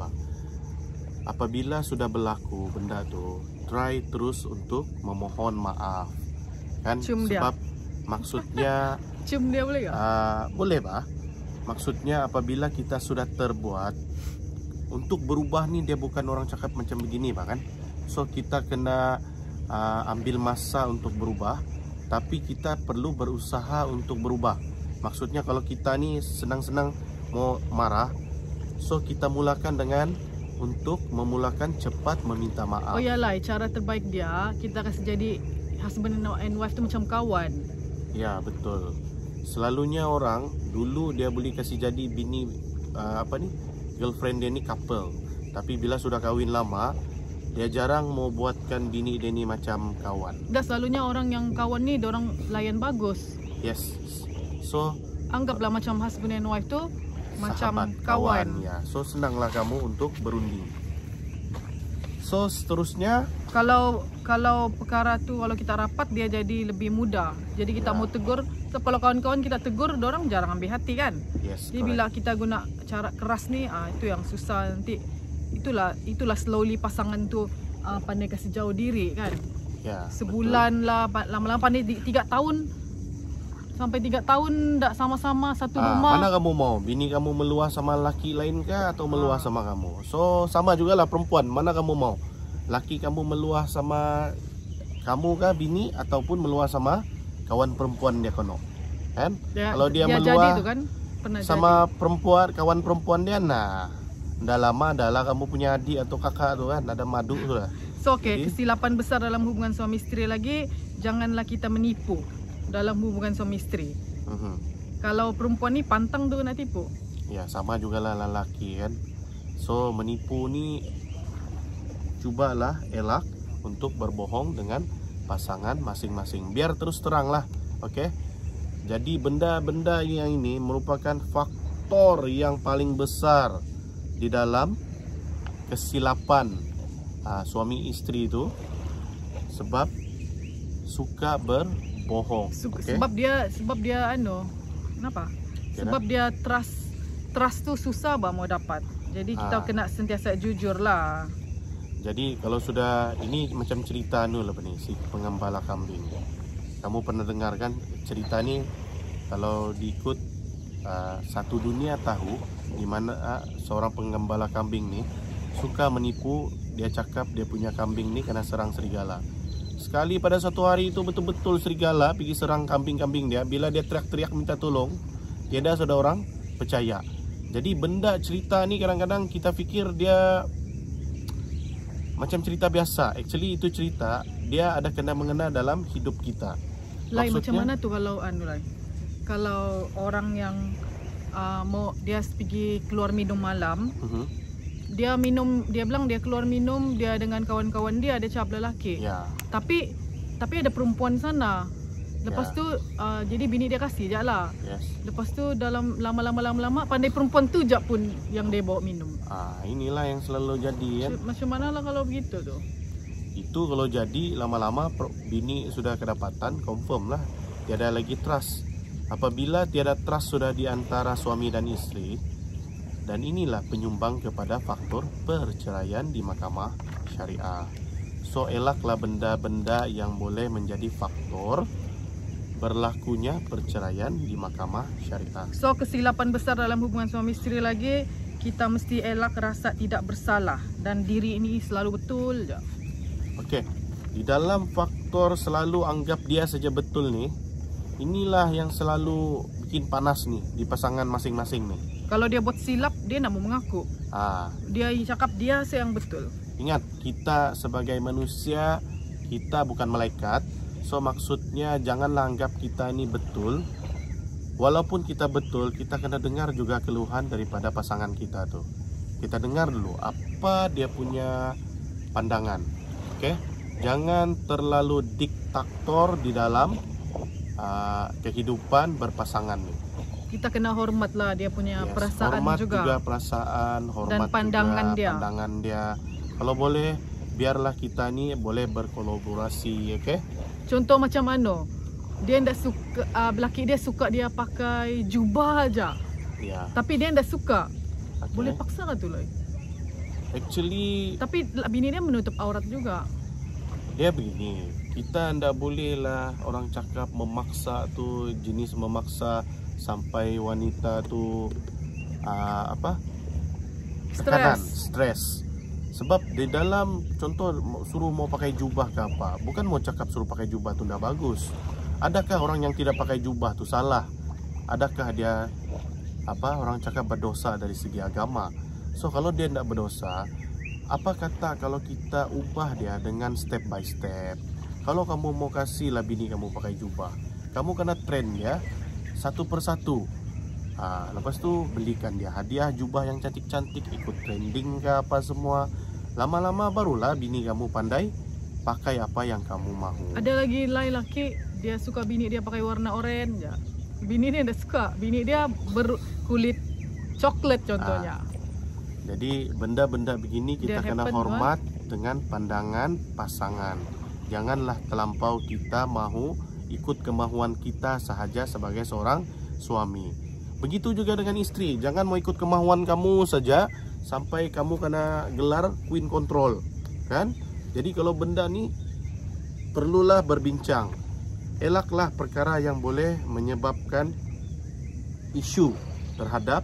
apabila sudah berlaku benda tu, try terus untuk memohon maaf. Kan? Cium sebab dia. Maksudnya cium dia boleh tak? Boleh maksudnya apabila kita sudah terbuat untuk berubah ni, dia bukan orang cakap macam begini kan. So kita kena ambil masa untuk berubah, tapi kita perlu berusaha untuk berubah. Maksudnya kalau kita ni senang-senang mau marah, so kita mulakan dengan untuk memulakan cepat meminta maaf. Oh yalah, cara terbaik dia kita kasih jadi husband and wife tu macam kawan. Ya betul. Selalunya orang dulu dia boleh kasih jadi bini girlfriend dia ni couple, tapi bila sudah kahwin lama Dia jarang mau buatkan bini dia ni macam kawan. Dah selalunya orang yang kawan ni dorang layan bagus. Yes. So Anggaplah macam husband and wife tu macam sahabat, kawan. ya. So senanglah kamu untuk berunding. So seterusnya, Kalau perkara tu kalau kita rapat dia jadi lebih mudah. Jadi kita Ya. mau tegur, so, kalau kawan-kawan kita tegur, dorang jarang ambil hati kan. yes, Jadi bila kita guna cara keras ni, itu yang susah nanti. Itulah slowly pasangan tu pandai kasih jauh diri kan. ya, Sebulan lah, lama-lama pandai 3 tahun. Sampai 3 tahun tak sama-sama satu rumah. Mana kamu mau? Bini kamu meluah sama laki lain kah atau meluah sama kamu? So sama jugalah perempuan. Mana kamu mau? Laki kamu meluah sama kamu kah bini ataupun meluah sama kawan perempuan dia kono? Kan? Kalau dia jadi meluah tu kan, pernah sama perempuan, kawan perempuan dia, nah, dah lama adalah kamu punya adik atau kakak tu kan, ada madu tu lah. So okay, Jadi, kesilapan besar dalam hubungan suami isteri lagi, janganlah kita menipu dalam hubungan suami isteri. Kalau perempuan ni pantang tu nak tipu. ya sama jugalah lelaki kan. So menipu ni cubalah elak untuk berbohong dengan pasangan masing-masing. Biar terus terang lah, oke? Jadi benda-benda yang ini merupakan faktor yang paling besar di dalam kesilapan suami istri itu, sebab suka berbohong. Okay? Sebab dia kenapa? Sebab dia trust tu susah mau dapat. Jadi kita kena sentiasa jujur lah. Jadi kalau sudah ini macam cerita lah si pengembala kambing. Kamu pernah dengar kan cerita ni? Kalau diikut satu dunia tahu di mana seorang pengembala kambing ni suka menipu. Dia cakap dia punya kambing ni kena serang serigala. Sekali pada satu hari itu betul-betul serigala pergi serang kambing-kambing dia. Bila dia teriak-teriak minta tolong, tiada ada orang percaya. Jadi benda cerita ni kadang-kadang kita fikir dia macam cerita biasa. Actually itu cerita dia ada kena mengena dalam hidup kita. Lain macam mana tu kalau orang yang mau dia pergi keluar minum malam, dia bilang dia keluar minum dia dengan kawan-kawan dia, ada cap lelaki. Ya. Tapi ada perempuan sana. Lepas tu jadi bini dia kasih je lah. Yes. Lepas tu dalam lama-lama pandai perempuan tu je pun yang dia bawa minum. Inilah yang selalu jadi kan. Macam mana lah kalau begitu tu? Itu kalau jadi lama-lama bini sudah kedapatan, confirm lah tiada lagi trust. Apabila tiada trust sudah di antara suami dan istri, dan inilah penyumbang kepada faktor perceraian di mahkamah syariah. So elaklah benda-benda yang boleh menjadi faktor berlakunya perceraian di mahkamah syariah. So kesilapan besar dalam hubungan suami isteri lagi, kita mesti elak rasa tidak bersalah dan diri ini selalu betul je. Okey, di dalam faktor selalu anggap dia saja betul ni, inilah yang selalu bikin panas nih di pasangan masing-masing nih. Kalau dia buat silap, dia nak mau mengaku. Dia cakap dia yang betul. Ingat, kita sebagai manusia, kita bukan malaikat. So maksudnya janganlah anggap kita ini betul. Walaupun kita betul, kita kena dengar juga keluhan daripada pasangan kita tuh. Kita dengar dulu apa dia punya pandangan. Oke? Jangan terlalu diktator di dalam kehidupan berpasangan nih. Kita kena hormat lah dia punya perasaan hormat juga perasaan, hormat dan pandangan juga dia. Pandangan dia. Kalau boleh, biarlah kita ni boleh berkolaborasi, oke? Contoh macam dia ndak suka, lelaki dia suka dia pakai jubah aja. Ya. Tapi dia ndak suka. Boleh paksa lah tu lah. Actually, tapi bini dia menutup aurat juga. Dia begini, kita ndak boleh lah orang cakap memaksa tu, jenis memaksa sampai wanita tu stres. Sebab di dalam contoh suruh mau pakai jubah ke apa, bukan mau cakap suruh pakai jubah tu ndak bagus. Adakah orang yang tidak pakai jubah tu salah? Adakah dia orang cakap berdosa dari segi agama? So kalau dia ndak berdosa, apa kata kalau kita ubah dia dengan step by step? Kalau kamu mau kasih lah bini kamu pakai jubah, kamu kena trend ya satu persatu. Lepas tu belikan dia hadiah jubah yang cantik-cantik, ikut trending ke apa semua. Lama-lama barulah bini kamu pandai pakai apa yang kamu mahu. Ada lagi lain laki, dia suka bini dia pakai warna oranye ya. Bini dia tidak suka, bini dia berkulit coklat contohnya. Jadi benda-benda begini kita kena hormat dengan pandangan pasangan. Janganlah terlampau kita mahu ikut kemahuan kita sahaja sebagai seorang suami. Begitu juga dengan istri. Jangan mau ikut kemahuan kamu saja sampai kamu kena gelar queen control, kan? Jadi kalau benda ni perlulah berbincang. Elaklah perkara yang boleh menyebabkan isu terhadap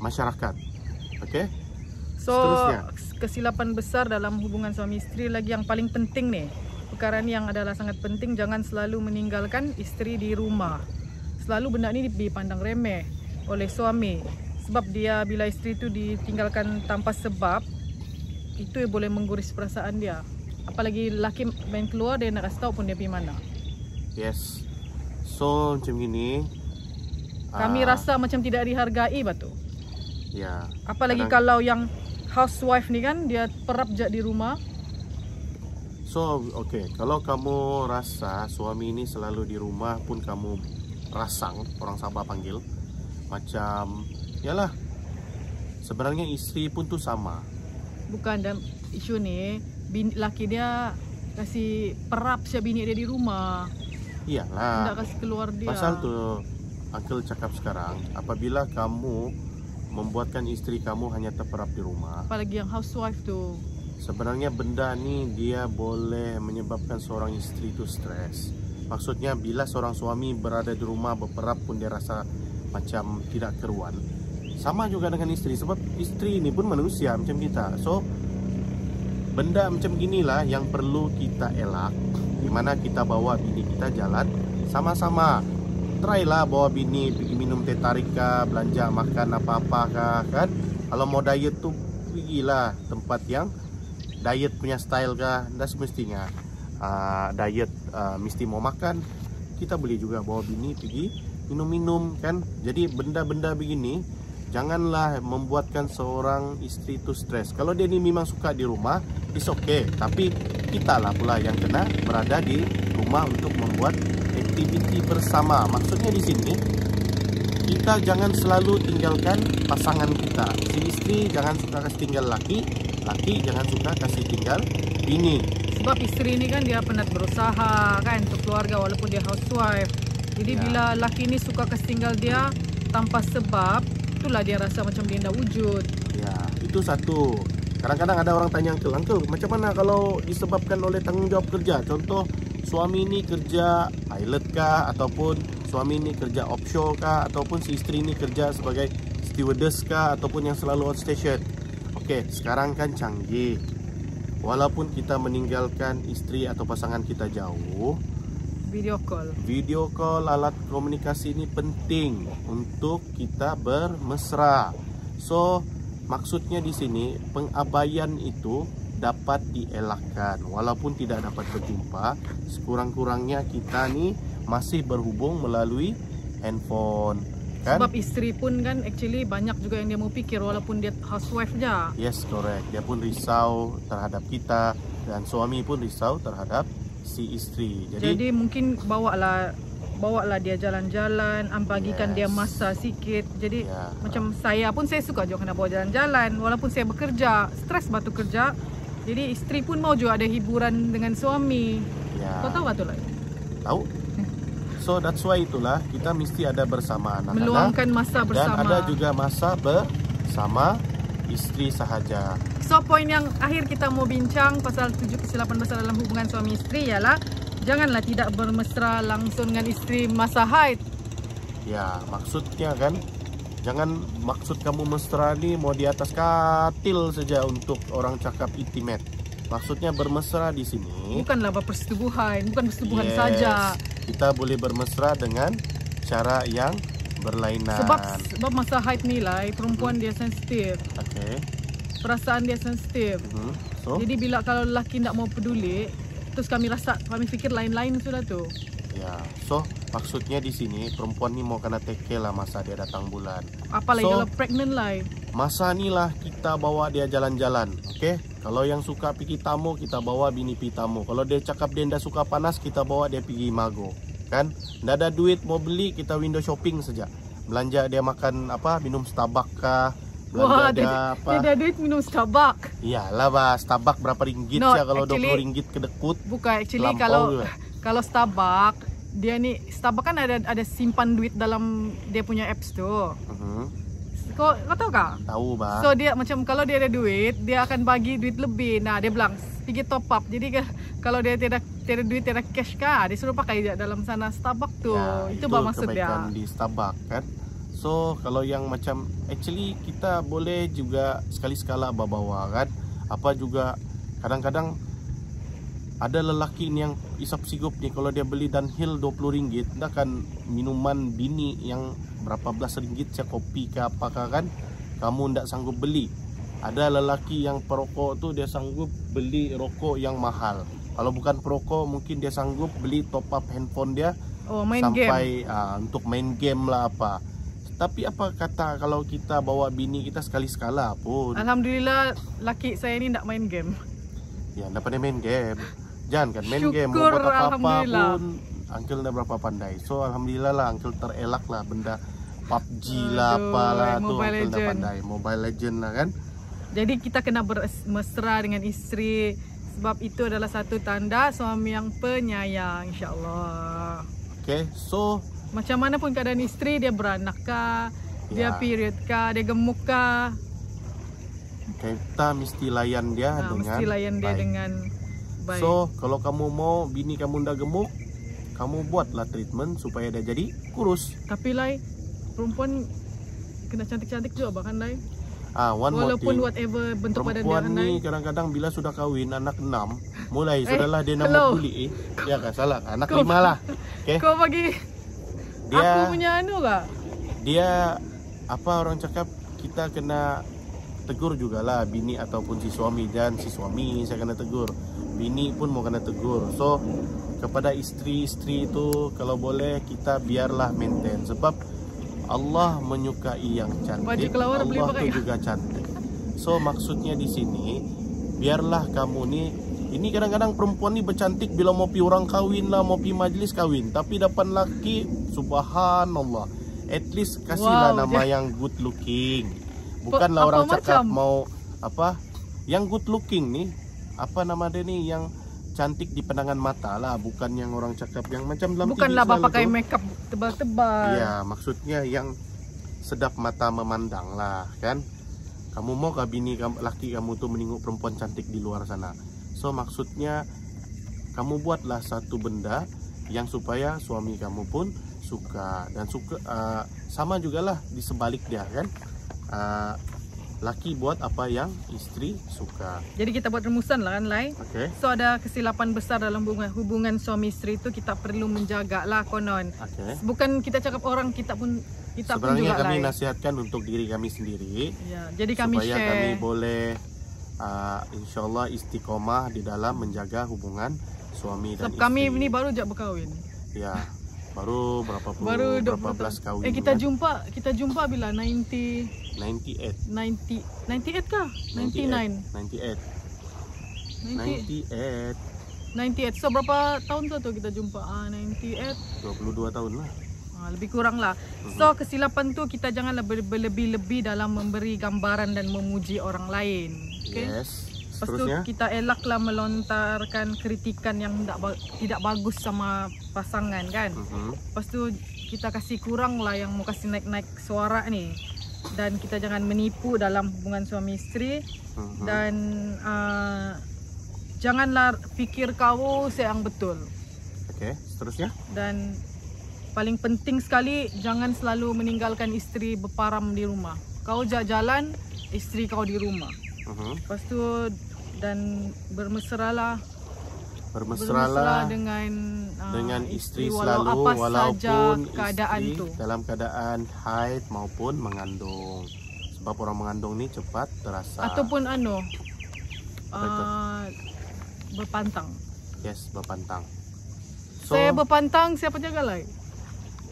masyarakat. Okey. So, seterusnya, kesilapan besar dalam hubungan suami istri lagi yang paling penting nih. Perkara ni yang adalah sangat penting, jangan selalu meninggalkan istri di rumah. Selalu benda ni dipandang remeh oleh suami. Sebab dia bila istri itu ditinggalkan tanpa sebab, itu boleh mengguris perasaan dia. Apalagi laki main keluar, dia nak kasih tahu pun dia pergi mana. yes. So macam gini. Kami rasa macam tidak dihargai batu. Ya. Apalagi kalau yang housewife ni kan, dia perap je di rumah. So okey, kalau kamu rasa suami ini selalu di rumah pun kamu rasang, orang Sabah panggil, macam yalah, sebenarnya isteri pun tu sama. Bukan, dan isu ni laki dia kasih perap siap bini dia di rumah. Iyalah. Tak kasih keluar dia. Pasal tu Uncle cakap sekarang, apabila kamu membuatkan isteri kamu hanya terperap di rumah, apalagi yang housewife tu, sebenarnya benda ni dia boleh menyebabkan seorang isteri tu stres. Maksudnya bila seorang suami berada di rumah berperap pun dia rasa macam tidak keruan. Sama juga dengan isteri, sebab isteri ini pun manusia macam kita. So benda macam ginilah yang perlu kita elak. Di mana kita bawa bini kita jalan sama-sama. Try lah bawa bini pergi minum teh tarik kah, belanja makan apa-apa kah, kan. Kalau mau diet tu pergilah tempat yang diet punya style kah. Dan semestinya diet mesti mau makan, kita boleh juga bawa bini pergi minum-minum, kan. Jadi benda-benda begini janganlah membuatkan seorang isteri itu stres. Kalau dia ni memang suka di rumah, it's okay. Tapi kita lah pula yang kena berada di rumah untuk membuat aktiviti bersama. Maksudnya di sini kita jangan selalu tinggalkan pasangan kita. Si isteri jangan suka kasih tinggal laki, laki jangan suka kasih tinggal bini. sebab isteri ni kan dia penat berusaha kan untuk keluarga walaupun dia housewife. Jadi bila laki ni suka kasih tinggal dia tanpa sebab, itulah dia rasa macam dia nak wujud. Ya, itu satu. Kadang-kadang ada orang tanya, Uncle, macam mana kalau disebabkan oleh tanggungjawab kerja? Contoh, suami ini kerja pilot kah, ataupun suami ini kerja offshore kah, ataupun si isteri ini kerja sebagai stewardess kah, ataupun yang selalu on station. Okey, sekarang kan canggih. Walaupun kita meninggalkan isteri atau pasangan kita jauh, Video call, alat komunikasi ini penting untuk kita bermesra. So, maksudnya di sini pengabaian itu dapat dielakkan. Walaupun tidak dapat berjumpa, sekurang-kurangnya kita ni masih berhubung melalui handphone, kan? Sebab isteri pun kan actually banyak juga yang dia mau fikir walaupun dia housewife je. Yes, correct. Dia pun risau terhadap kita dan suami pun risau terhadap si isteri. Jadi mungkin bawalah dia jalan-jalan, bagikan dia masa sikit. Jadi macam saya pun saya suka juga kena bawa jalan-jalan walaupun saya bekerja, stres batu kerja. Jadi isteri pun mau juga ada hiburan dengan suami. Kau tahu betul lah? Tahu. So that's why itulah kita mesti ada bersama anak-anak, meluangkan masa bersama, dan ada juga masa bersama isteri sahaja. So poin yang akhir kita mau bincang pasal 7 kesilapan besar dalam hubungan suami isteri ialah janganlah tidak bermesra langsung dengan isteri masa haid. Ya, maksudnya kan, jangan maksud kamu mesra ni mau di atas katil saja untuk orang cakap intimate. Maksudnya bermesra di sini bukanlah persetubuhan, bukan persetubuhan saja. Kita boleh bermesra dengan cara yang berlainan. Sebab masa haid ni lah perempuan dia sensitif. Okey. Perasaan dia sensitif. So? Jadi bila kalau lelaki tak mau peduli, terus kami fikir lain-lain sudah tu. Ya, so maksudnya di sini perempuan ni mau kena take care lah masa dia datang bulan. Apalagi kalau pregnant lah. masa inilah kita bawa dia jalan-jalan. Oke, kalau yang suka pergi tamu, kita bawa bini pergi tamu. Kalau dia cakap dia ndak suka panas, kita bawa dia pergi Mago. Kan, ndak ada duit mau beli, kita window shopping saja. Belanja dia makan apa, minum Starbucks kah. Wah, Dia apa? Tidak duit minum Starbucks. Iyalah bah, Starbucks berapa ringgit No, ya kalau actually, 20 ringgit kedekut. Bukan, actually Lampau kalau Starbucks, dia nih Starbucks kan ada simpan duit dalam dia punya apps tuh. Kau tahu kah? Tahu bah. So dia macam kalau dia ada duit, dia akan bagi duit lebih. Nah dia bilang pergi top up. Jadi kalau dia tidak duit, tidak cash kah, dia suruh pakai dalam sana Starbucks tuh. Ya, itu bah maksud dia. Kebaikan di Starbucks kan. So kalau yang macam actually kita boleh juga sekali-sekala bawa kan. Apa juga kadang-kadang ada lelaki ni yang isap sigup nih, kalau dia beli Dunhill 20 ringgit, dia kan minuman bini yang berapa belas ringgit, kopi ke apakah kan, kamu ndak sanggup beli. Ada lelaki yang perokok tu dia sanggup beli rokok yang mahal. Kalau bukan perokok mungkin dia sanggup beli top up handphone dia main sampai game. Untuk main game lah apa. Tapi apa kata kalau kita bawa bini kita sekali-sekala pun. Alhamdulillah laki saya ni ndak main game. Ya, ndak pandai main game. Jangan kan main Syukur, game, mau buat apa-apa pun Uncle dah berapa pandai. So alhamdulillah lah Uncle terelak lah benda PUBG lah apalah tu Uncle dah pandai. Mobile Legend lah kan. Jadi kita kena bermesra dengan isteri, sebab itu adalah satu tanda suami yang penyayang, insyaAllah. Okay, so macam mana pun keadaan isteri, dia beranak kah, dia period kah, dia gemuk kah, kita mesti layan dia dengan baik. So kalau kamu mau bini kamu ndak gemuk, kamu buatlah treatment supaya dia jadi kurus. Tapi Lai, perempuan kena cantik-cantik juga bahkan Lai. Walaupun whatever bentuk badan dia, perempuan ni kadang-kadang bila sudah kahwin anak 6, mulai sudahlah dia nak buli. Ya kan salah, anak 5 lah. Okay. Kau bagi dia, aku punya anu kah? Dia apa orang cakap, kita kena tegur jugalah bini ataupun si suami. Dan si suami saya kena tegur, bini pun mau kena tegur. So kepada istri-istri itu kalau boleh kita biarlah maintain, sebab Allah menyukai yang cantik. Allah tu juga cantik. So maksudnya di sini biarlah kamu nih, ini kadang-kadang perempuan ni bercantik bila mau pi orang kahwin lah, mau pi majlis kahwin, tapi dapat laki subhanallah, at least kasihlah nama yang good looking. Bukanlah orang cakap mau apa yang good looking nih, apa nama dia nih, yang cantik di pandangan mata lah, bukan yang orang cakap yang macam dalam TV. Bukanlah pakai makeup tebal-tebal. Ya, maksudnya yang sedap mata memandang lah kan. Kamu mau kah bini laki kamu tuh menengok perempuan cantik di luar sana? So maksudnya kamu buatlah satu benda yang supaya suami kamu pun suka, dan suka sama jugalah di sebalik dia kan. Laki buat apa yang istri suka. Jadi kita buat rumusan lah kan Lai. Okay. So ada kesilapan besar dalam hubungan suami istri itu, kita perlu menjaga lah konon. Okay. Bukan kita cakap orang, kita pun sebenarnya juga kami Lai nasihatkan untuk diri kami sendiri. Ya, jadi kami supaya share. Kami boleh insyaallah istiqomah di dalam menjaga hubungan suami dan istri. Kami ini baru je berkahwin. Ya. Baru berapa belas kahwin. Kita jumpa bila 98 kah? 98. So berapa tahun tu kita jumpa? 98. 22 tahun lah. Lebih kurang lah. So kesilapan tu kita janganlah berlebih-lebih dalam memberi gambaran dan memuji orang lain. Okay? Yes. Lepas tu kita elaklah melontarkan kritikan yang tidak bagus sama pasangan kan. Lepas tu kita kasih kurang lah yang mau kasih naik-naik suara ni. Dan kita jangan menipu dalam hubungan suami isteri. Dan janganlah fikir kau yang betul. Okey, seterusnya. Dan paling penting sekali, jangan selalu meninggalkan isteri berparam di rumah. Kau jalan, isteri kau di rumah. Lepas tu dan bermesralah dengan istri selalu, walaupun keadaan istri tu dalam keadaan haid maupun mengandung. Sebab orang mengandung ni cepat terasa. Ataupun berpantang. Yes, berpantang. So, saya berpantang, siapa jaga lah?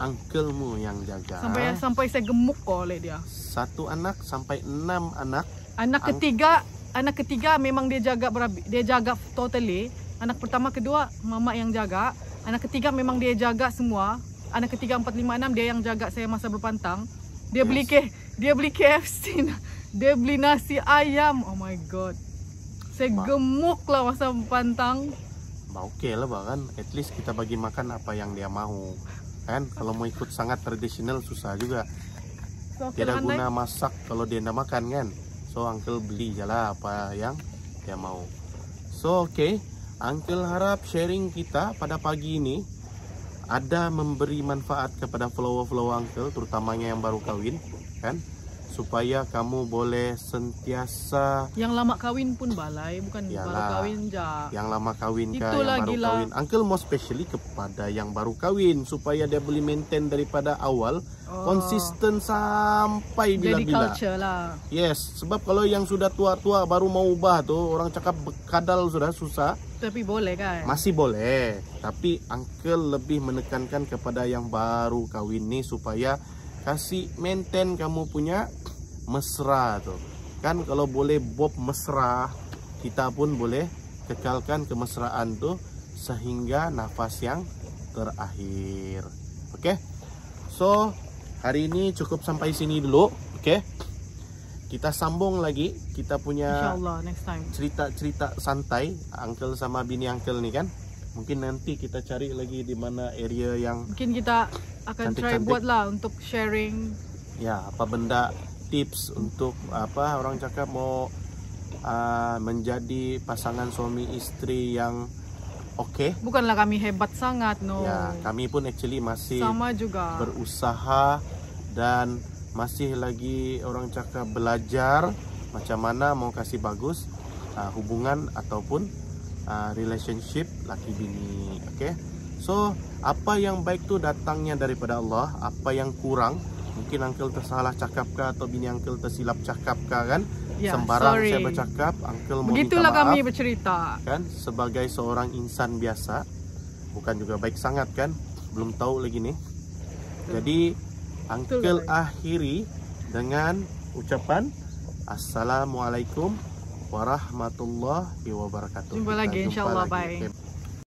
uncle-mu yang jaga. Sampai saya gemuk kok oleh dia. 1 anak sampai 6 anak. Anak ketiga memang dia jaga totally. Anak pertama, kedua mama yang jaga. Anak ketiga memang dia jaga semua. Anak ketiga 4, 5, 6 dia yang jaga saya masa berpantang. Dia beli KFC. Dia beli nasi ayam. Oh my god. Saya gemuk lah masa berpantang. Oke lah bahkan, at least kita bagi makan apa yang dia mau. Kan kalau mau ikut sangat tradisional susah juga. Tidak guna masak kalau dia tidak makan kan. So uncle beli jalah apa yang dia mau. So oke, uncle harap sharing kita pada pagi ini ada memberi manfaat kepada follower-follower uncle, terutamanya yang baru kawin kan, supaya kamu boleh sentiasa. Yang lama kawin pun balai, bukan baru kawin ja. Yang lama kawin kah, yang baru gila. kawin. Uncle mau specially kepada yang baru kawin supaya dia boleh maintain daripada awal, konsisten sampai bila-bila. Jadi culture lah. Yes, sebab kalau yang sudah tua-tua baru mau ubah tuh, orang cakap kadal sudah susah. Tapi boleh kan? Masih boleh, tapi uncle lebih menekankan kepada yang baru kawin nih supaya kasih maintain kamu punya mesra tuh kan. Kalau boleh bob mesra, kita pun boleh kekalkan kemesraan tuh sehingga nafas yang terakhir. Oke, so hari ini cukup sampai sini dulu. Oke, kita sambung lagi, kita punya Insyaallah next time cerita-cerita santai uncle sama bini uncle nih kan. Mungkin nanti kita cari lagi di mana area yang mungkin kita akan try buat lah untuk sharing. Ya, apa benda tips untuk apa orang cakap mau menjadi pasangan suami istri yang oke. Bukanlah kami hebat sangat, no. Ya, kami pun actually masih sama juga berusaha dan masih lagi orang cakap belajar macam mana mau kasih bagus hubungan ataupun relationship laki bini. Oke. So, apa yang baik tu datangnya daripada Allah, apa yang kurang mungkin uncle tersalah cakap kah atau bini uncle tersilap cakap kah kan? Ya, sembarang sorry. saya bercakap, uncle mau begitulah minta maaf, kami bercerita kan sebagai seorang insan biasa, bukan juga baik sangat kan, belum tahu lagi nih. Jadi uncle akhiri dengan ucapan Assalamualaikum warahmatullahi wabarakatuh. Jumpa lagi insyaallah, bye.